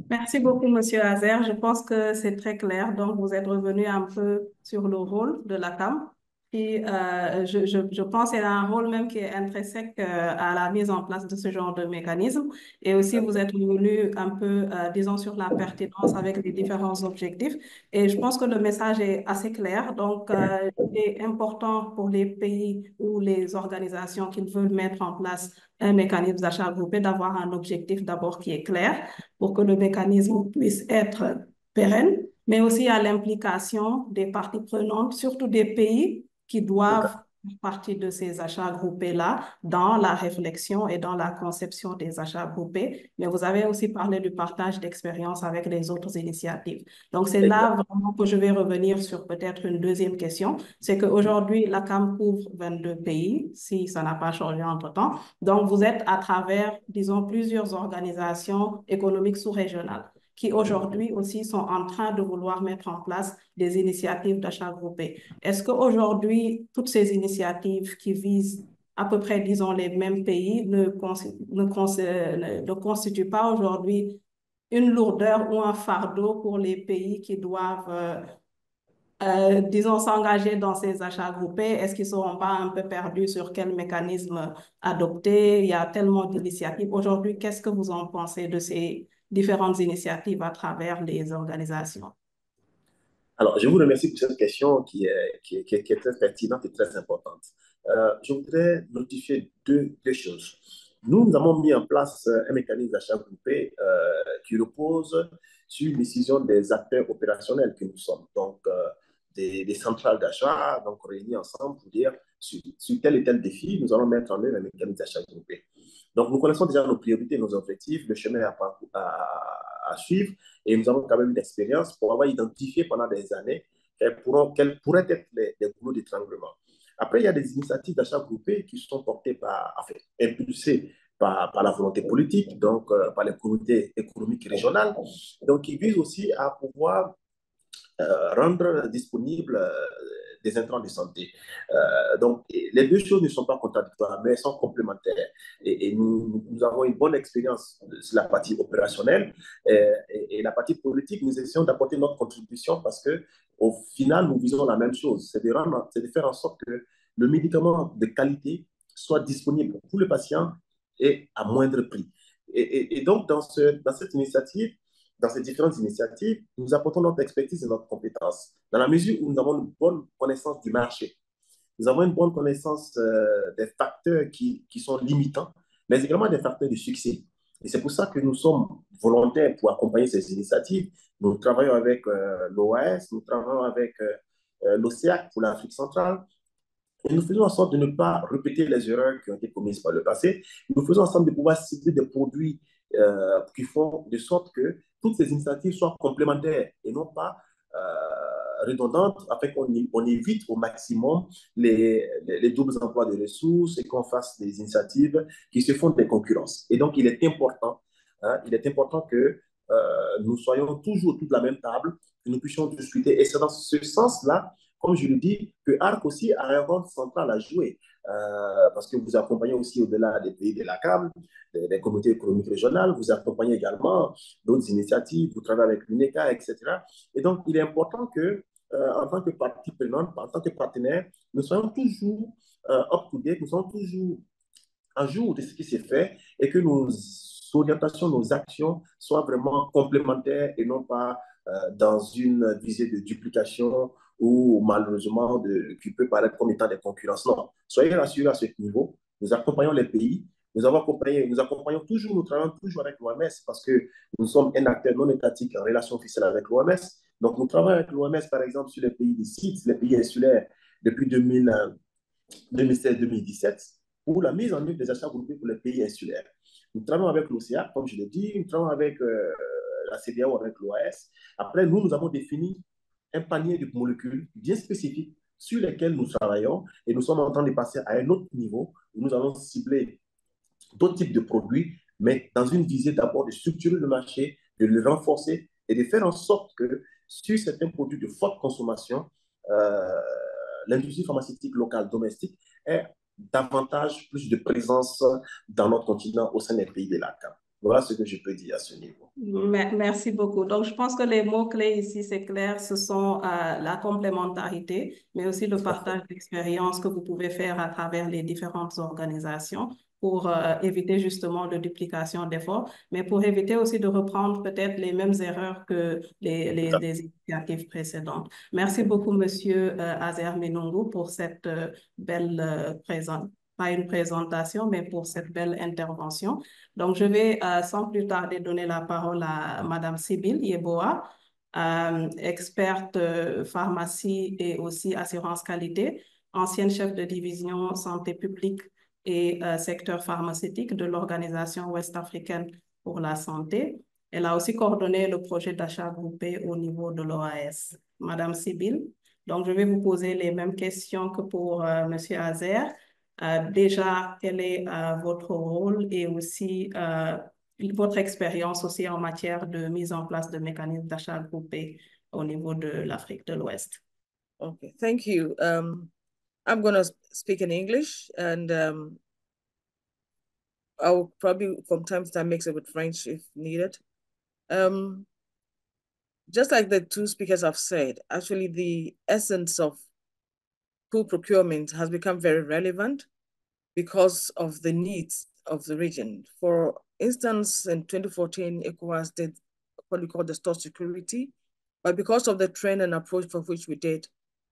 Merci beaucoup, Monsieur Azer. Je pense que c'est très clair. Donc, vous êtes revenu un peu sur le rôle de la CAM. Et je pense qu'elle a un rôle même qui est intrinsèque à la mise en place de ce genre de mécanisme. Et aussi, vous êtes revenu un peu, disons, sur la pertinence avec les différents objectifs. Et je pense que le message est assez clair. Donc, c'est important pour les pays ou les organisations qui veulent mettre en place un mécanisme d'achat groupé d'avoir un objectif d'abord qui est clair pour que le mécanisme puisse être pérenne, mais aussi à l'implication des parties prenantes, surtout des pays qui doivent faire partie de ces achats groupés-là dans la réflexion et dans la conception des achats groupés. Mais vous avez aussi parlé du partage d'expériences avec les autres initiatives. Donc, c'est là vraiment que je vais revenir sur peut-être une deuxième question. C'est qu'aujourd'hui, la CAM couvre 22 pays, si ça n'a pas changé entre-temps. Donc, vous êtes à travers, disons, plusieurs organisations économiques sous-régionales qui aujourd'hui aussi sont en train de vouloir mettre en place des initiatives d'achat groupé. Est-ce qu'aujourd'hui, toutes ces initiatives qui visent à peu près, disons, les mêmes pays ne constituent pas aujourd'hui une lourdeur ou un fardeau pour les pays qui doivent disons, s'engager dans ces achats groupés? Est-ce qu'ils ne seront pas un peu perdus sur quel mécanisme adopter? Il y a tellement d'initiatives. Aujourd'hui, qu'est-ce que vous en pensez de ces différentes initiatives à travers les organisations? Alors, je vous remercie pour cette question qui est très pertinente et très importante. Je voudrais notifier deux choses. Nous avons mis en place un mécanisme d'achat groupé qui repose sur une décision des acteurs opérationnels que nous sommes. Donc, des centrales d'achat, donc réunis ensemble pour dire sur tel et tel défi, nous allons mettre en œuvre un mécanisme d'achat groupé. Donc, nous connaissons déjà nos priorités, nos objectifs, le chemin à suivre, et nous avons quand même une expérience pour avoir identifié pendant des années quels pourraient être les goulots d'étranglement. Après, il y a des initiatives d'achat groupé qui sont portées impulsées par la volonté politique, donc par les communautés économiques régionales, donc qui visent aussi à pouvoir rendre disponibles des intrants de santé. Donc, les deux choses ne sont pas contradictoires, mais elles sont complémentaires. Et nous avons une bonne expérience sur la partie opérationnelle et la partie politique, nous essayons d'apporter notre contribution parce que au final, nous visons la même chose, c'est de faire en sorte que le médicament de qualité soit disponible pour le patient et à moindre prix. Et donc, dans cette initiative, dans ces différentes initiatives, nous apportons notre expertise et notre compétence, dans la mesure où nous avons une bonne connaissance du marché. Nous avons une bonne connaissance des facteurs qui sont limitants, mais également des facteurs de succès. Et c'est pour ça que nous sommes volontaires pour accompagner ces initiatives. Nous travaillons avec l'OAS, nous travaillons avec l'OCEAC pour l'Afrique centrale, et nous faisons en sorte de ne pas répéter les erreurs qui ont été commises par le passé. Nous faisons en sorte de pouvoir cibler des produits qui font de sorte que toutes ces initiatives soient complémentaires et non pas redondantes, afin qu'on évite au maximum les doubles emplois de ressources et qu'on fasse des initiatives qui se font des concurrences. Et donc, il est important que nous soyons toujours autour de la même table, que nous puissions discuter. Et c'est dans ce sens-là, comme je le dis, que ARC aussi a un rôle central à jouer, parce que vous accompagnez aussi au-delà des pays de la CAM, des communautés économiques régionales, vous accompagnez également d'autres initiatives, vous travaillez avec l'UNECA, etc. Et donc, il est important que en tant que partie prenante, en tant que partenaire, nous soyons toujours up-to-date, nous sommes toujours à jour de ce qui s'est fait et que nos orientations, nos actions soient vraiment complémentaires et non pas dans une visée de duplication ou malheureusement qui peut paraître comme étant des concurrences. Non, soyez rassurés à ce niveau. Nous accompagnons les pays. Nous accompagnons toujours, nous travaillons toujours avec l'OMS parce que nous sommes un acteur non étatique en relation officielle avec l'OMS. Donc, nous travaillons avec l'OMS, par exemple, sur les pays des sites, les pays insulaires, depuis 2016-2017 pour la mise en œuvre des achats groupés pour les pays insulaires. Nous travaillons avec l'OCA, comme je l'ai dit, nous travaillons avec la CEDEAO, avec l'OAS. Après, nous avons défini un panier de molécules bien spécifiques sur lesquelles nous travaillons et nous sommes en train de passer à un autre niveau où nous allons cibler d'autres types de produits, mais dans une visée d'abord de structurer le marché, de le renforcer et de faire en sorte que sur certains produits de forte consommation, l'industrie pharmaceutique locale domestique ait davantage plus de présence dans notre continent au sein des pays de l'ACAM. Voilà ce que je peux dire à ce niveau. Merci beaucoup. Donc, je pense que les mots-clés ici, c'est clair, ce sont la complémentarité, mais aussi le partage d'expériences que vous pouvez faire à travers les différentes organisations pour éviter justement de duplication d'efforts, mais pour éviter aussi de reprendre peut-être les mêmes erreurs que les initiatives précédentes. Merci beaucoup, Monsieur Azer Menungu, pour cette belle présentation. Pas une présentation, mais pour cette belle intervention. Donc, je vais sans plus tarder donner la parole à Madame Sibylle Yeboah, experte pharmacie et aussi assurance qualité, ancienne chef de division santé publique et secteur pharmaceutique de l'Organisation ouest-africaine pour la santé. Elle a aussi coordonné le projet d'achat groupé au niveau de l'OAS. Madame Sibylle, donc je vais vous poser les mêmes questions que pour Monsieur Azer. Déjà, quel est votre rôle et aussi votre expérience aussi en matière de mise en place de mécanismes d'achat groupé au niveau de l'Afrique de l'Ouest? Okay, thank you. I'm going to speak in English and I'll probably from time to time mix it with French if needed. Just like the two speakers have said, actually the essence of pool procurement has become very relevant because of the needs of the region. For instance, in 2014, ECOWAS did what we call the store security, but because of the trend and approach for which we did,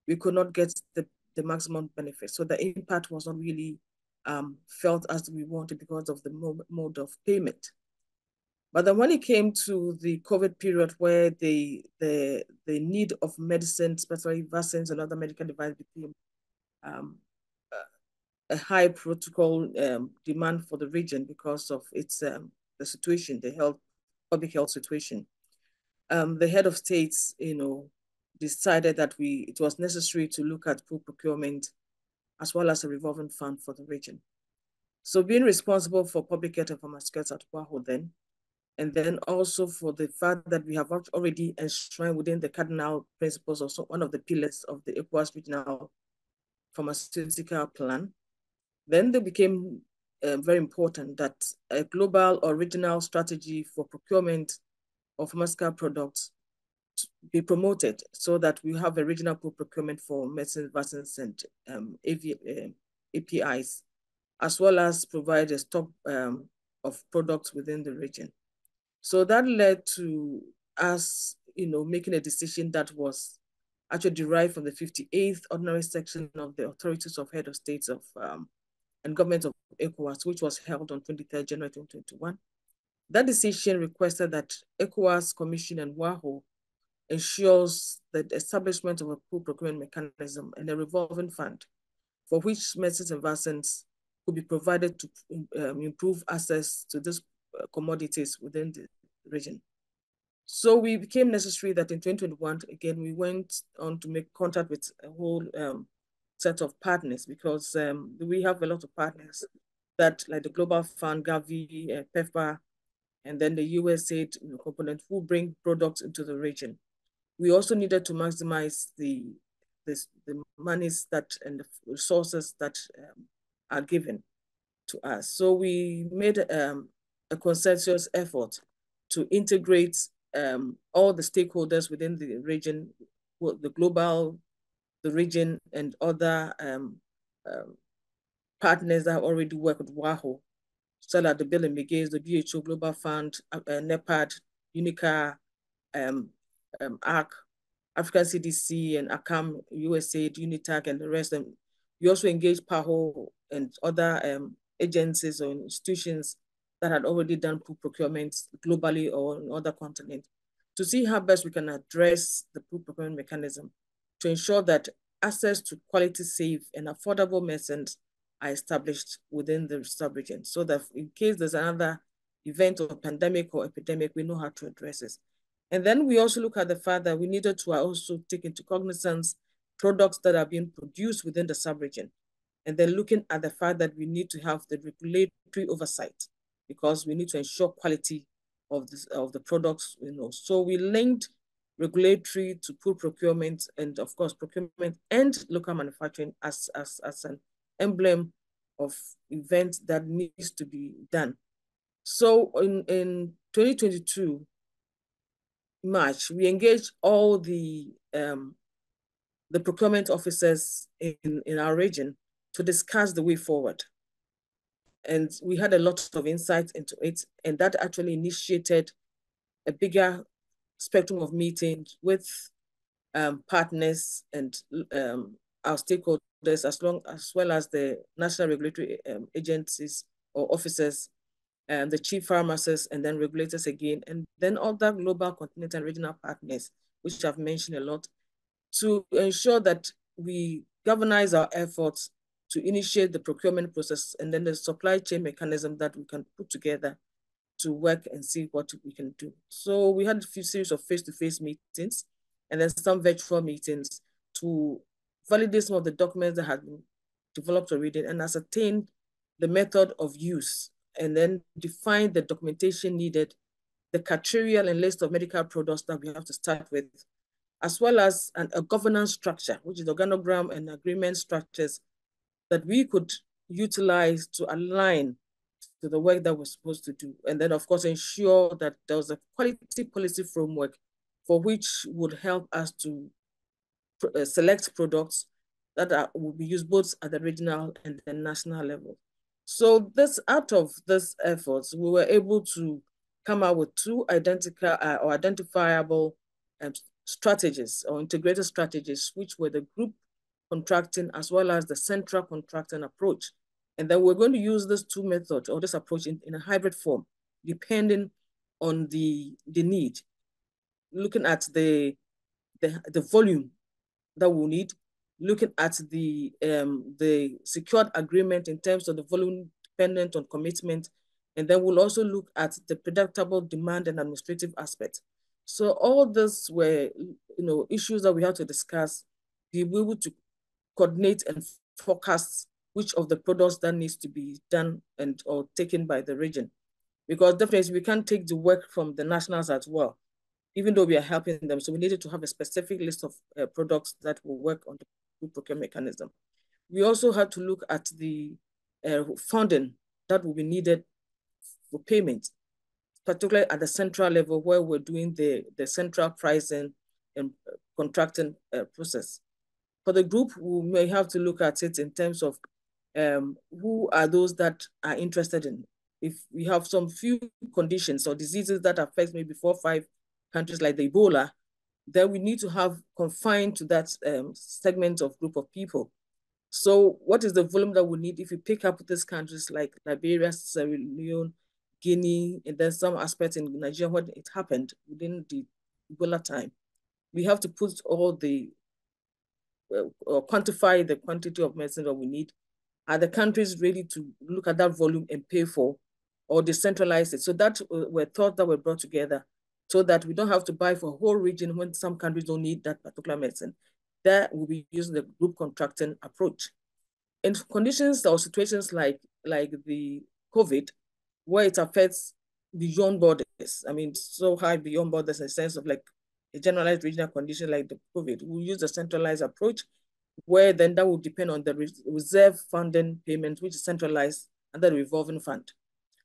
we could not get the maximum benefit. So the impact was not really felt as we wanted because of the mode of payment. But then when it came to the COVID period where the need of medicine, especially vaccines and other medical devices became a high protocol demand for the region because of its the situation, the public health situation. The head of states, decided that it was necessary to look at pool procurement as well as a revolving fund for the region. So being responsible for public health and pharmaceuticals at WAHO then, and then also for the fact that we have already enshrined within the cardinal principles, also one of the pillars of the ECOWAS regional pharmaceutical plan, then it became very important that a global or regional strategy for procurement of pharmaceutical products be promoted so that we have a regional procurement for medicines, vaccines, and APIs, as well as provide a stock of products within the region. So that led to us, making a decision that was actually derived from the 58th ordinary section of the authorities of head of states of and government of ECOWAS, which was held on 23rd January 2021. That decision requested that ECOWAS Commission and WAHO ensures the establishment of a pool procurement mechanism and a revolving fund for which medicines and vaccines could be provided to improve access to these commodities within the region. So we became necessary that in 2021, again, we went on to make contact with a whole set of partners because we have a lot of partners that like the Global Fund, Gavi, PEPFAR, and then the USAID component who bring products into the region. We also needed to maximize the monies that and the resources that are given to us. So we made a consensus effort to integrate all the stakeholders within the region the global, the region, and other partners that have already worked with WAHO, so that the Bill and Melinda Gates, the WHO Global Fund, NEPAD, UNICA, ARC, African CDC, and ACAM, USAID, UNITAC, and the rest. And we also engaged PAHO and other agencies or institutions that had already done food procurement globally or in other continents to see how best we can address the food procurement mechanism to ensure that access to quality, safe, and affordable medicines are established within the sub-region, so that in case there's another event or pandemic or epidemic, we know how to address it. And then we also look at the fact that we needed to also take into cognizance products that are being produced within the sub-region. And then looking at the fact that we need to have the regulatory oversight because we need to ensure quality of the products, So we linked regulatory to food procurement and of course procurement and local manufacturing as an emblem of events that needs to be done. So in 2022, March, we engaged all the procurement officers in our region to discuss the way forward. And we had a lot of insight into it, and that actually initiated a bigger spectrum of meetings with partners and our stakeholders, as well as the national regulatory agencies or officers, the chief pharmacists, and then regulators again, and then other global, continental, and regional partners, which I've mentioned a lot, to ensure that we galvanize our efforts to initiate the procurement process and then the supply chain mechanism that we can put together to work and see what we can do. So we had a few series of face-to-face meetings and then some virtual meetings to validate some of the documents that had been developed already and ascertain the method of use, and then define the documentation needed, the criteria and list of medical products that we have to start with, as well as a governance structure, which is organogram and agreement structures that we could utilize to align to the work that we're supposed to do. And then of course, ensure that there was a quality policy framework for which would help us to select products that will be used both at the regional and the national level. So out of this efforts, we were able to come out with two identical or identifiable strategies or integrated strategies, which were the group contracting as well as the central contracting approach. And then we're going to use these two methods or this approach in a hybrid form, depending on the need, looking at the volume that we'll need, looking at the secured agreement in terms of the volume dependent on commitment, and then we'll also look at the predictable demand and administrative aspects. So all these were, issues that we had to discuss, be able to coordinate and forecast which of the products that needs to be done or taken by the region. Because definitely we can't take the work from the nationals as well, even though we are helping them. So we needed to have a specific list of products that will work on the food procurement mechanism. We also had to look at the funding that will be needed for payment, particularly at the central level where we're doing the central pricing and contracting process. For the group, we may have to look at it in terms of who are those that are interested in. If we have some few conditions or diseases that affect maybe 4 or 5 countries like the Ebola, then we need to have confined to that segment of group of people. So what is the volume that we need if we pick up these countries like Liberia, Sierra Leone, Guinea, and then some aspects in Nigeria when it happened within the Ebola time? We have to put all the, or quantify the quantity of medicine that we need. Are the countries ready to look at that volume and pay for or decentralize it? So that were thoughts that were brought together so that we don't have to buy for a whole region when some countries don't need that particular medicine. That will be using the group contracting approach. In conditions or situations like the COVID, where it affects beyond borders, I mean, so high beyond borders in the sense of like a generalized regional condition like the COVID, we'll use a centralized approach where then that will depend on the reserve funding payment, which is centralized under the revolving fund.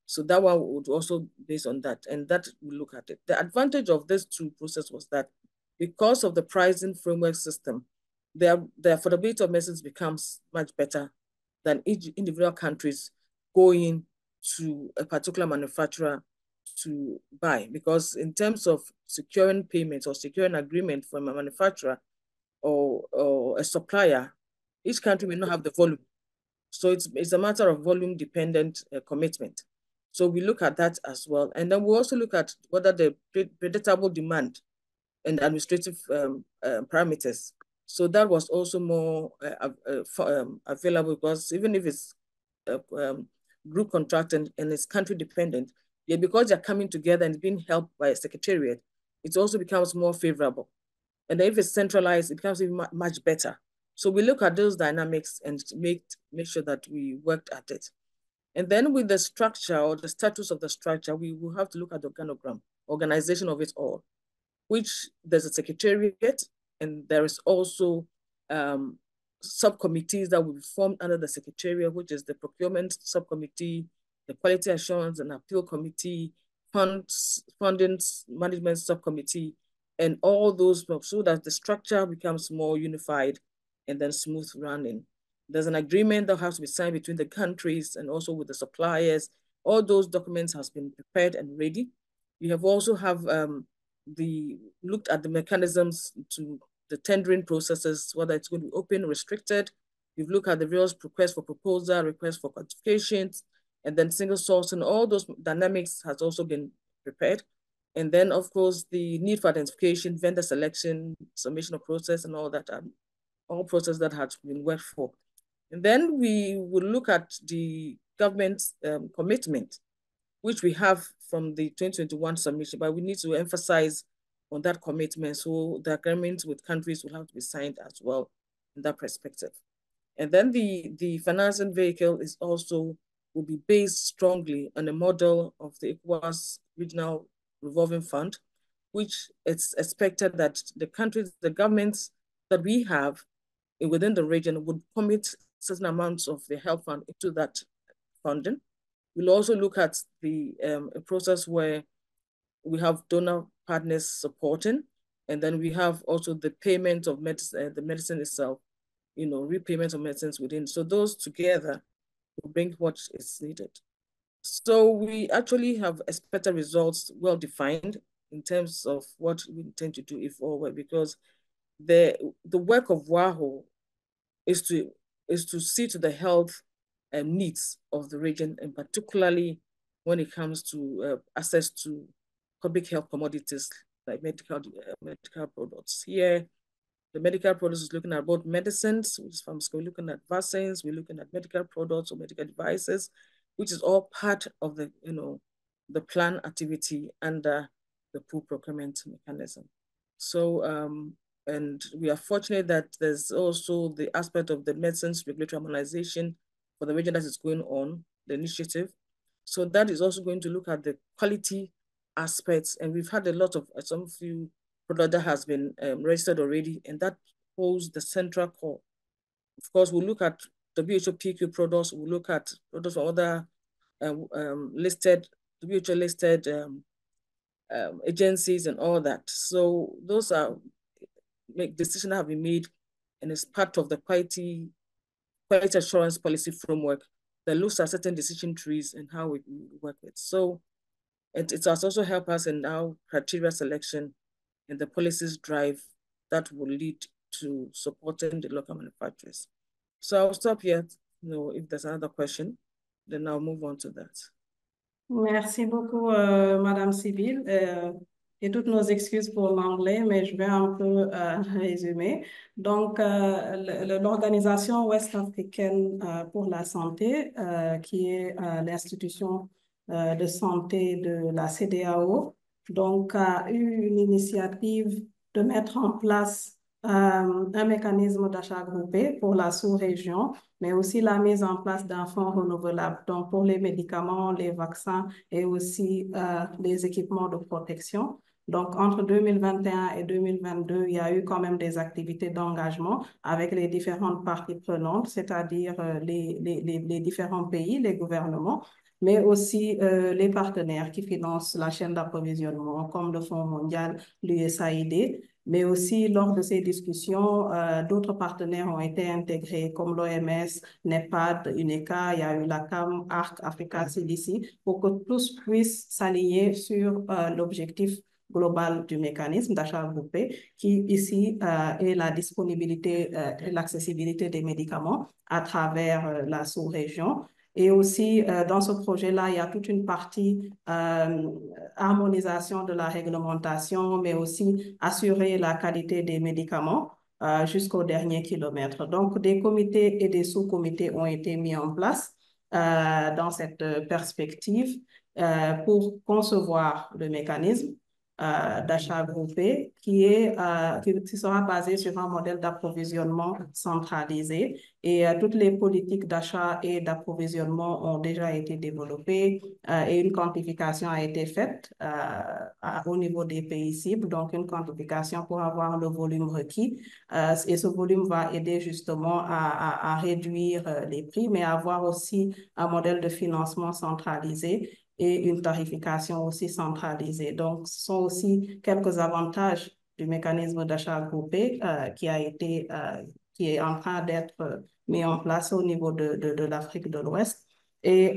So that one would also based on that, and that we look at it. The advantage of this two process was that because of the pricing framework system, the affordability of medicines becomes much better than each individual countries going to a particular manufacturer to buy. Because in terms of securing payments or securing agreement from a manufacturer or a supplier, each country may not have the volume. So it's a matter of volume dependent commitment. So we look at that as well. And then we also look at whether the predictable demand and administrative parameters. So that was also more available, because even if it's group contract and it's country dependent, yeah, because they're coming together and being helped by a secretariat, it also becomes more favorable. And then if it's centralized, it becomes even much better. So we look at those dynamics and make sure that we worked at it. And then with the structure or the status of the structure, we will have to look at the organogram, organization of it all, which there's a secretariat, and there is also subcommittees that will be formed under the secretariat, which is the procurement subcommittee, the quality assurance and appeal committee, funding management subcommittee, and all those, so that the structure becomes more unified and then smooth running. There's an agreement that has to be signed between the countries and also with the suppliers. All those documents has been prepared and ready. We have also looked at the mechanisms to the tendering processes, whether it's going to be open, restricted. We've looked at the various requests for proposal, requests for quantifications, and then single source, and all those dynamics has also been prepared. And then, of course, the need for identification, vendor selection, submission of process, and all that, all process that has been worked for. And then we will look at the government's commitment, which we have from the 2021 submission, but we need to emphasize on that commitment. So the agreements with countries will have to be signed as well in that perspective. And then the financing vehicle is also will be based strongly on a model of the ECOWAS Regional Revolving Fund, which it's expected that the countries, the governments that we have within the region would commit certain amounts of the health fund into that funding. We'll also look at the a process where we have donor partners supporting, and then we have also the payment of the medicine itself, repayment of medicines within. So those together will bring what is needed. So we actually have expected results well defined in terms of what we intend to do if all well, because the work of WAHO is to see to the health needs of the region, and particularly when it comes to access to public health commodities like medical products. Here, the medical products is looking at both medicines, which is pharmaceutical, we're looking at vaccines, we're looking at medical products or medical devices, which is all part of the, the plan activity under the pool procurement mechanism. So, and we are fortunate that there's also the aspect of the medicines regulatory harmonization for the region that is going on, the initiative. So that is also going to look at the quality aspects. And we've had a lot of, some few product that has been registered already, and that holds the central core. Of course, we'll look at WHO PQ products, we'll look at products from other listed, WHO listed agencies and all that. So those are decisions that have been made, and it's part of the quality assurance policy framework that looks at certain decision trees and how we work with. So it has also helped us in our criteria selection and the policies drive that will lead to supporting the local manufacturers. So I'll stop here. If there's another question, then I'll move on to that. Merci beaucoup, Madame Sibylle. Et toutes nos excuses pour l'anglais, mais je vais un peu résumer. Donc, l'organisation ouest-africaine pour la santé, qui est l'institution de santé de la CEDEAO, donc a eu une initiative de mettre en place un mécanisme d'achat groupé pour la sous-région, mais aussi la mise en place d'un fonds renouvelable, donc pour les médicaments, les vaccins et aussi les équipements de protection. Donc, entre 2021 et 2022, il y a eu quand même des activités d'engagement avec les différentes parties prenantes, c'est-à-dire les différents pays, les gouvernements, mais aussi les partenaires qui financent la chaîne d'approvisionnement, comme le Fonds mondial, l'USAID, Mais aussi, lors de ces discussions, d'autres partenaires ont été intégrés, comme l'OMS, NEPAD, UNECA, il y a eu la CAM, ARC, Africa CDC, pour que tous puissent s'aligner sur l'objectif global du mécanisme d'achat groupé, qui ici est la disponibilité et l'accessibilité des médicaments à travers la sous-région. Et aussi, dans ce projet-là, il y a toute une partie harmonisation de la réglementation, mais aussi assurer la qualité des médicaments jusqu'au dernier kilomètre. Donc, des comités et des sous-comités ont été mis en place dans cette perspective pour concevoir le mécanisme d'achat groupé qui sera basé sur un modèle d'approvisionnement centralisé. Et toutes les politiques d'achat et d'approvisionnement ont déjà été développées et une quantification a été faite au niveau des pays cibles, donc une quantification pour avoir le volume requis. Et ce volume va aider justement à réduire les prix, mais à avoir aussi un modèle de financement centralisé et une tarification aussi centralisée. Donc, ce sont aussi quelques avantages du mécanisme d'achat groupé qui est en train d'être mis en place au niveau de l'Afrique de l'Ouest. Et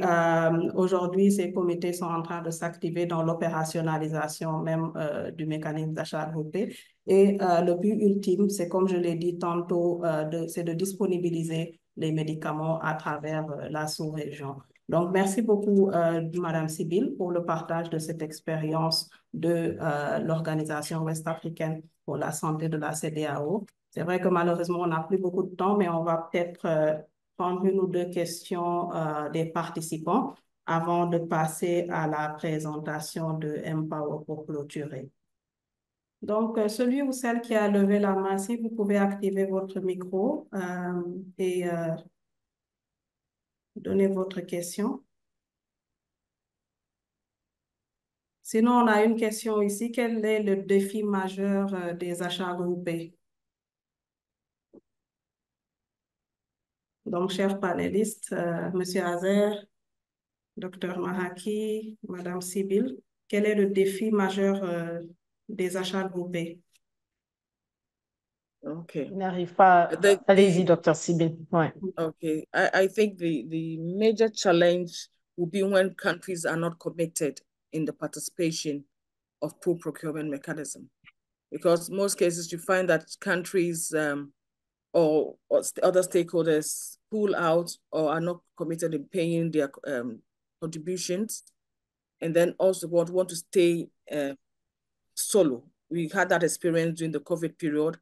aujourd'hui, ces comités sont en train de s'activer dans l'opérationnalisation même du mécanisme d'achat groupé. Et le but ultime, c'est comme je l'ai dit tantôt, c'est de disponibiliser les médicaments à travers la sous-région. Donc, merci beaucoup, Madame Sibylle, pour le partage de cette expérience de l'Organisation ouest-africaine pour la santé de la CEDEAO. C'est vrai que malheureusement, on n'a plus beaucoup de temps, mais on va peut-être prendre une ou deux questions des participants avant de passer à la présentation de Empower pour clôturer. Donc, celui ou celle qui a levé la main, si vous pouvez activer votre micro et donner votre question. Sinon, on a une question ici. Quel est le défi majeur des achats groupés? Donc, chers panélistes, Monsieur Azer, Dr Mahaki, Madame Sibylle, quel est le défi majeur des achats groupés? Okay. N'arrive pas. Allez-y, Dr. Sibylle. Ouais. Okay. I think the major challenge will be when countries are not committed in the participation of pool procurement mechanism. Because most cases you find that countries or other stakeholders pull out or are not committed in paying their contributions, and then also want to stay solo. We had that experience during the COVID period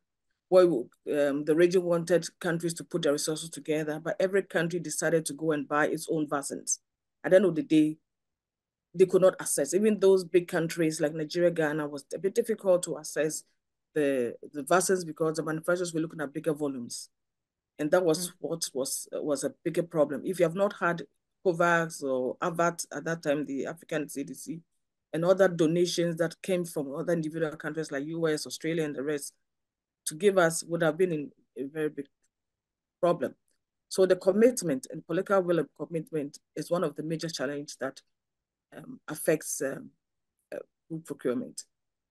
where the region wanted countries to put their resources together, but every country decided to go and buy its own vaccines. At the end of the day, they could not access. Even those big countries like Nigeria, Ghana was a bit difficult to access the vaccines because the manufacturers were looking at bigger volumes. And that was what was a bigger problem. If you have not had COVAX or AVAT at that time, the African CDC, and other donations that came from other individual countries like US, Australia, and the rest, to give us would have been a very big problem. So the commitment and political will of commitment is one of the major challenges that affects food procurement.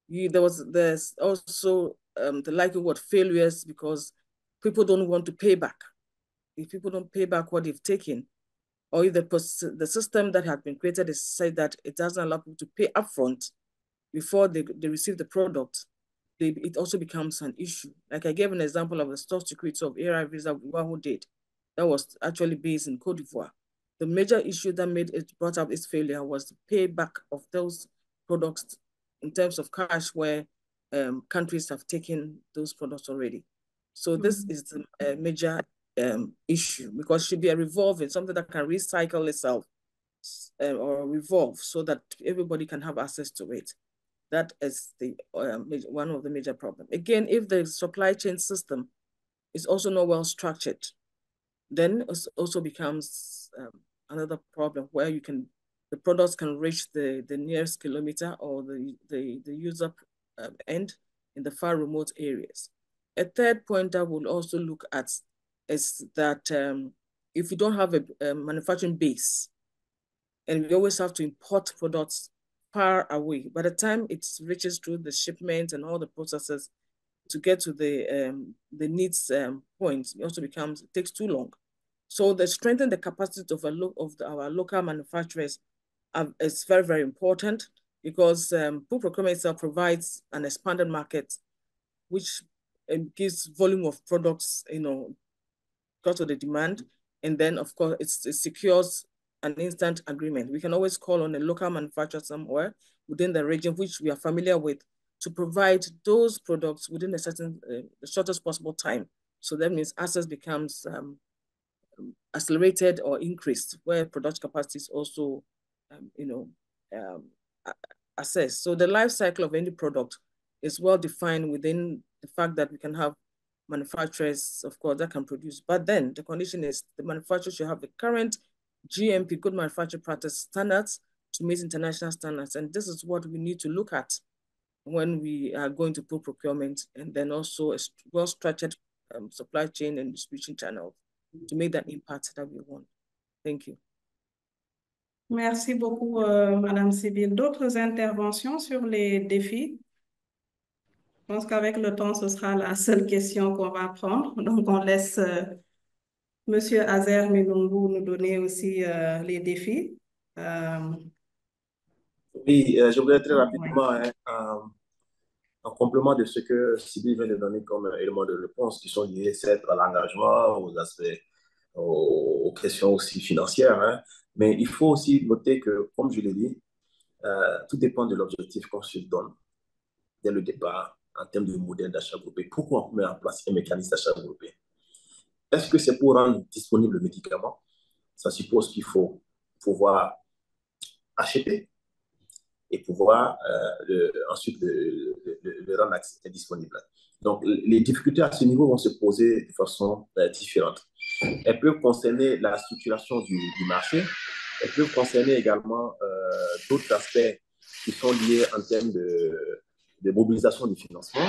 There's also the likelihood of failures because people don't want to pay back. If people don't pay back what they've taken, or if the system that has been created is said that it doesn't allow people to pay upfront before they receive the product, it also becomes an issue. Like I gave an example of the stock security of ARVs that who did. That was actually based in Cote d'Ivoire. The major issue that made it brought up its failure was the payback of those products in terms of cash where countries have taken those products already. So this is a major issue because it should be a revolving, something that can recycle itself or revolve so that everybody can have access to it. That is the one of the major problems. Again, if the supply chain system is also not well structured, then it also becomes another problem where the products can reach the nearest kilometer or the user end in the far remote areas. A third point I will also look at is that if you don't have a manufacturing base, and we always have to import products far away, by the time it reaches through the shipment and all the processes, to get to the needs point, it also becomes, it takes too long. So the strengthening the capacity of our local manufacturers is very, very important, because pool procurement itself provides an expanded market, which gives volume of products, because of the demand. And then, of course, it secures an instant agreement. We can always call on a local manufacturer somewhere within the region, which we are familiar with, to provide those products within a certain, the shortest possible time. So that means access becomes accelerated or increased, where production capacity is also, assessed. So the life cycle of any product is well defined within the fact that we can have manufacturers, of course, that can produce. But then the condition is the manufacturer should have the current GMP, good manufacturing practice standards, to meet international standards. And this is what we need to look at when we are going to pool procurement, and then also a well-structured supply chain and distribution channel to make that impact that we want. Thank you. Merci beaucoup, Madame Sibylle. D'autres interventions sur les défis? Je pense qu'avec le temps, ce sera la seule question qu'on va prendre. Donc, on laisse Monsieur Azer Milungu nous donner aussi les défis. Oui, je voudrais très rapidement, en complément de ce que Sibylle vient de donner comme élément de réponse, qui sont liés certes à l'engagement, aux aspects, aux questions aussi financières, mais il faut aussi noter que, comme je l'ai dit, tout dépend de l'objectif qu'on se donne dès le départ en termes de modèle d'achat groupé. Pourquoi on met en place un mécanisme d'achat groupé? Est-ce que c'est pour rendre disponible le médicament? Ça suppose qu'il faut pouvoir acheter et pouvoir ensuite le rendre disponible. Donc, les difficultés à ce niveau vont se poser de façon différente. Elles peuvent concerner la structuration du marché. Elles peuvent concerner également d'autres aspects qui sont liés en termes de mobilisation du financement.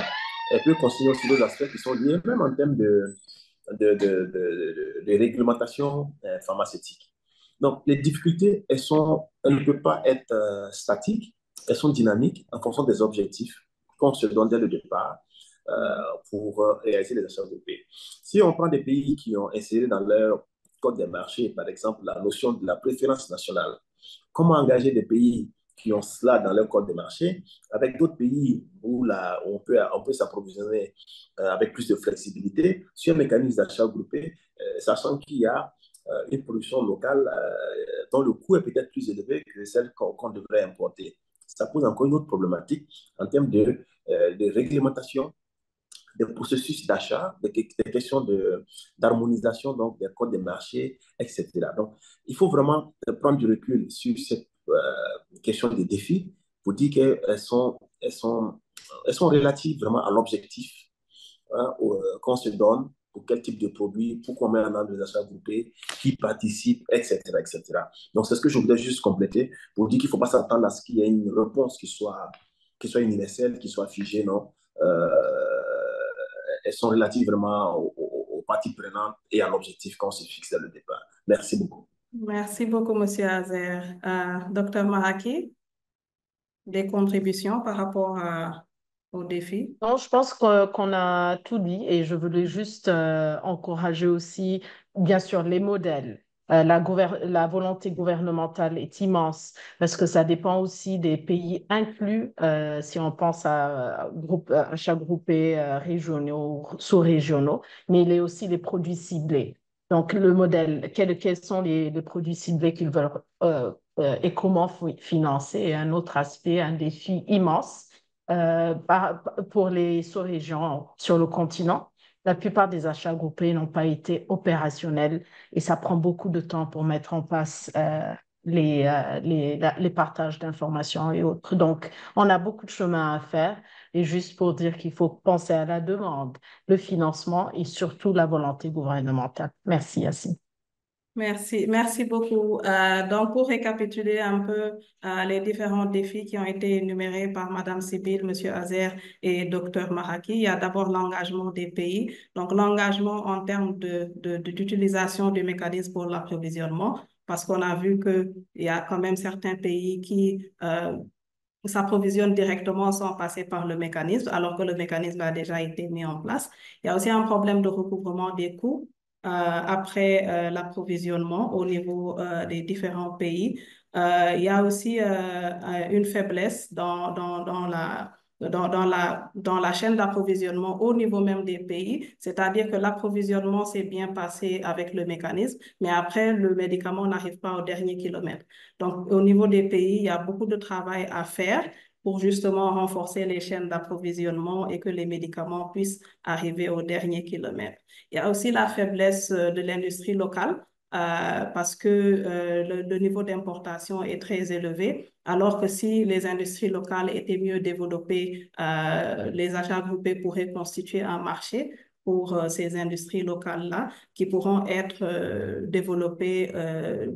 Elles peuvent concerner aussi d'autres aspects qui sont liés même en termes de réglementation pharmaceutique. Donc, les difficultés, elles ne peuvent pas être statiques, elles sont dynamiques en fonction des objectifs qu'on se donne dès le départ pour réaliser les achats groupés. Si on prend des pays qui ont inséré dans leur code des marchés, par exemple, la notion de la préférence nationale, comment engager des pays qui ont cela dans leur code des marchés avec d'autres pays où on peut s'approvisionner avec plus de flexibilité sur un mécanisme d'achat groupé, sachant qu'il y a une production locale dont le coût est peut-être plus élevé que celle qu'on devrait importer. Ça pose encore une autre problématique en termes de réglementation, des processus d'achat, des questions d'harmonisation donc des codes des marchés, etc. Donc, il faut vraiment prendre du recul sur cette question des défis pour dire qu'elles sont relatives vraiment à l'objectif qu'on se donne, pour quel type de produit, pourquoi on met en œuvre des achats groupés, qui participe, etc., etc. Donc, c'est ce que je voudrais juste compléter pour dire qu'il ne faut pas s'attendre à ce qu'il y ait une réponse qui soit universelle, qui soit figée, non. Elles sont relatives vraiment aux parties prenantes et à l'objectif qu'on se fixe dès le départ. Merci beaucoup. Merci beaucoup, Monsieur Azer. Dr Maraki, des contributions par rapport aux défis? Non, je pense qu'on a tout dit et je voulais juste encourager aussi, bien sûr, les modèles. La volonté gouvernementale est immense parce que ça dépend aussi des pays inclus, si on pense à achats groupés régionaux, sous-régionaux, mais il y a aussi les produits ciblés. Donc, le modèle, quels sont les produits ciblés qu'ils veulent et comment financer est un autre aspect, un défi immense. Pour les sous-régions sur le continent, la plupart des achats groupés n'ont pas été opérationnels et ça prend beaucoup de temps pour mettre en place les partages d'informations et autres. Donc, on a beaucoup de chemin à faire et juste pour dire qu'il faut penser à la demande, le financement et surtout la volonté gouvernementale. Merci, Yassine. Merci beaucoup. Donc, pour récapituler un peu les différents défis qui ont été énumérés par Madame Sibylle, Monsieur Azer et Dr Maraki, il y a d'abord l'engagement des pays. Donc, l'engagement en termes d'utilisation du mécanisme pour l'approvisionnement, parce qu'on a vu qu'il y a quand même certains pays qui s'approvisionnent directement sans passer par le mécanisme, alors que le mécanisme a déjà été mis en place. Il y a aussi un problème de recouvrement des coûts après l'approvisionnement au niveau des différents pays. Il y a aussi une faiblesse dans la chaîne d'approvisionnement au niveau même des pays, c'est-à-dire que l'approvisionnement s'est bien passé avec le mécanisme, mais après, le médicament n'arrive pas au dernier kilomètre. Donc, au niveau des pays, il y a beaucoup de travail à faire pour justement renforcer les chaînes d'approvisionnement et que les médicaments puissent arriver au dernier kilomètre. Il y a aussi la faiblesse de l'industrie locale parce que le niveau d'importation est très élevé, alors que si les industries locales étaient mieux développées, les achats groupés pourraient constituer un marché pour ces industries locales-là qui pourront être développées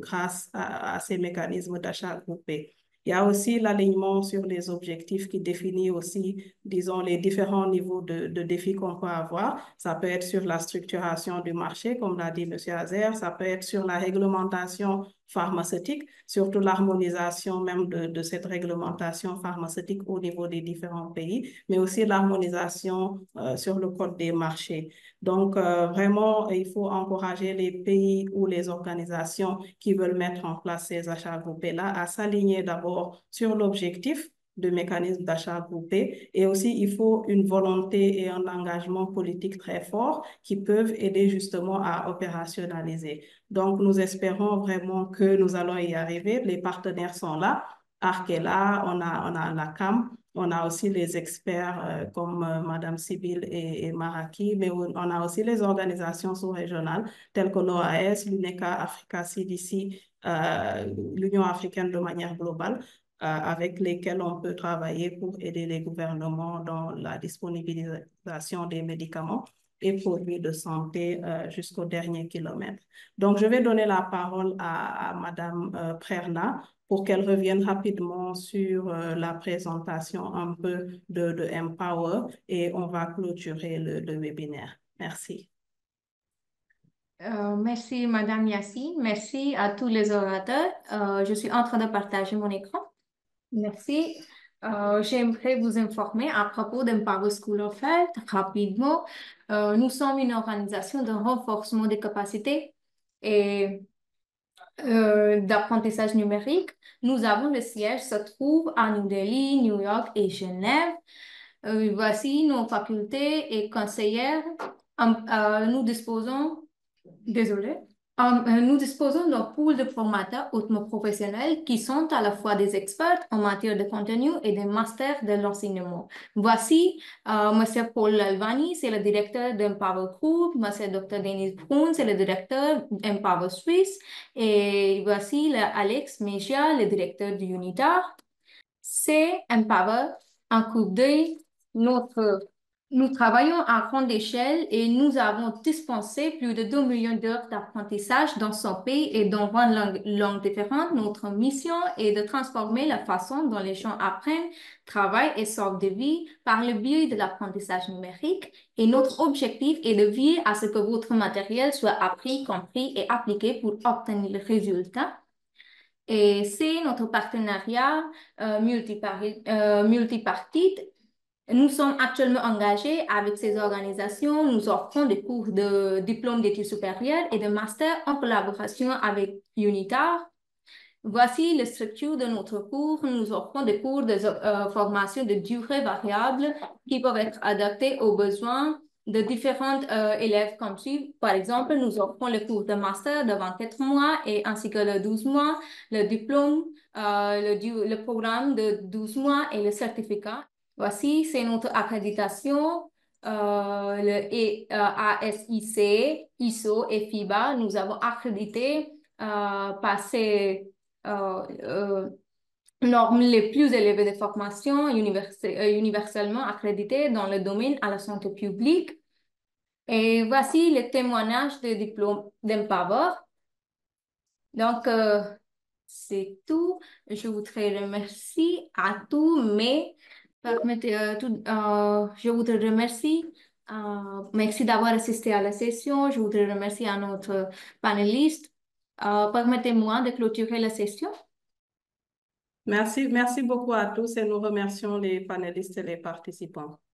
grâce à ces mécanismes d'achat groupés. Il y a aussi l'alignement sur les objectifs qui définit aussi, disons, les différents niveaux de défis qu'on peut avoir. Ça peut être sur la structuration du marché, comme l'a dit M. Azer, ça peut être sur la réglementation pharmaceutique, surtout l'harmonisation même de cette réglementation pharmaceutique au niveau des différents pays, mais aussi l'harmonisation sur le code des marchés. Donc, vraiment, il faut encourager les pays ou les organisations qui veulent mettre en place ces achats groupés-là à s'aligner d'abord sur l'objectif de mécanismes d'achat groupés et aussi il faut une volonté et un engagement politique très fort qui peuvent aider justement à opérationnaliser. Donc, nous espérons vraiment que nous allons y arriver. Les partenaires sont là. ARC est là, on a la CAM, on a aussi les experts comme Madame Sibyl et Maraki, mais on a aussi les organisations sous-régionales telles que l'OAS, l'UNECA, Africa CDC, l'Union africaine de manière globale, avec lesquels on peut travailler pour aider les gouvernements dans la disponibilisation des médicaments et produits de santé jusqu'au dernier kilomètre. Donc, je vais donner la parole à Madame Prerna pour qu'elle revienne rapidement sur la présentation un peu de Empower et on va clôturer le webinaire. Merci. Merci, Madame Yassi. Merci à tous les orateurs. Je suis en train de partager mon écran. Merci. J'aimerais vous informer à propos d'Empower School of Health rapidement. Nous sommes une organisation de renforcement des capacités et d'apprentissage numérique. Nous avons le siège se trouve à New Delhi, New York et Genève. Voici nos facultés et conseillères. Nous disposons, désolé, nous disposons d'un pool de formateurs hautement professionnels qui sont à la fois des experts en matière de contenu et des masters de l'enseignement. Voici M. Paul Lalvani, c'est le directeur d'Empower Group, M. Dr. Denis Brun, c'est le directeur d'Empower Suisse, et voici Alex Mejia, le directeur du UNITAR. C'est Empower, un coup d'œil, nous travaillons à grande échelle et nous avons dispensé plus de 2 millions d'heures d'apprentissage dans son pays et dans 20 langues différentes. Notre mission est de transformer la façon dont les gens apprennent, travaillent et sortent de vie par le biais de l'apprentissage numérique. Et notre objectif est de veiller à ce que votre matériel soit appris, compris et appliqué pour obtenir le résultat. Et c'est notre partenariat multipartite. Nous sommes actuellement engagés avec ces organisations. Nous offrons des cours de diplôme d'études supérieures et de master en collaboration avec UNITAR. Voici la structure de notre cours. Nous offrons des cours de formation de durée variable qui peuvent être adaptés aux besoins de différents élèves comme suit. Par exemple, nous offrons le cours de master de 24 mois et ainsi que le 12 mois, le diplôme, le programme de 12 mois et le certificat. Voici, c'est notre accréditation, le ASIC, ISO et FIBA. Nous avons accrédité par ces normes les plus élevées de formation universellement accréditées dans le domaine à la santé publique. Et voici les témoignages de diplôme d'Empower. Donc, c'est tout. Je voudrais remercier à tous, mais je voudrais remercier. Merci d'avoir assisté à la session. Je voudrais remercier à notre panéliste. Permettez-moi de clôturer la session. Merci beaucoup à tous et nous remercions les panélistes et les participants.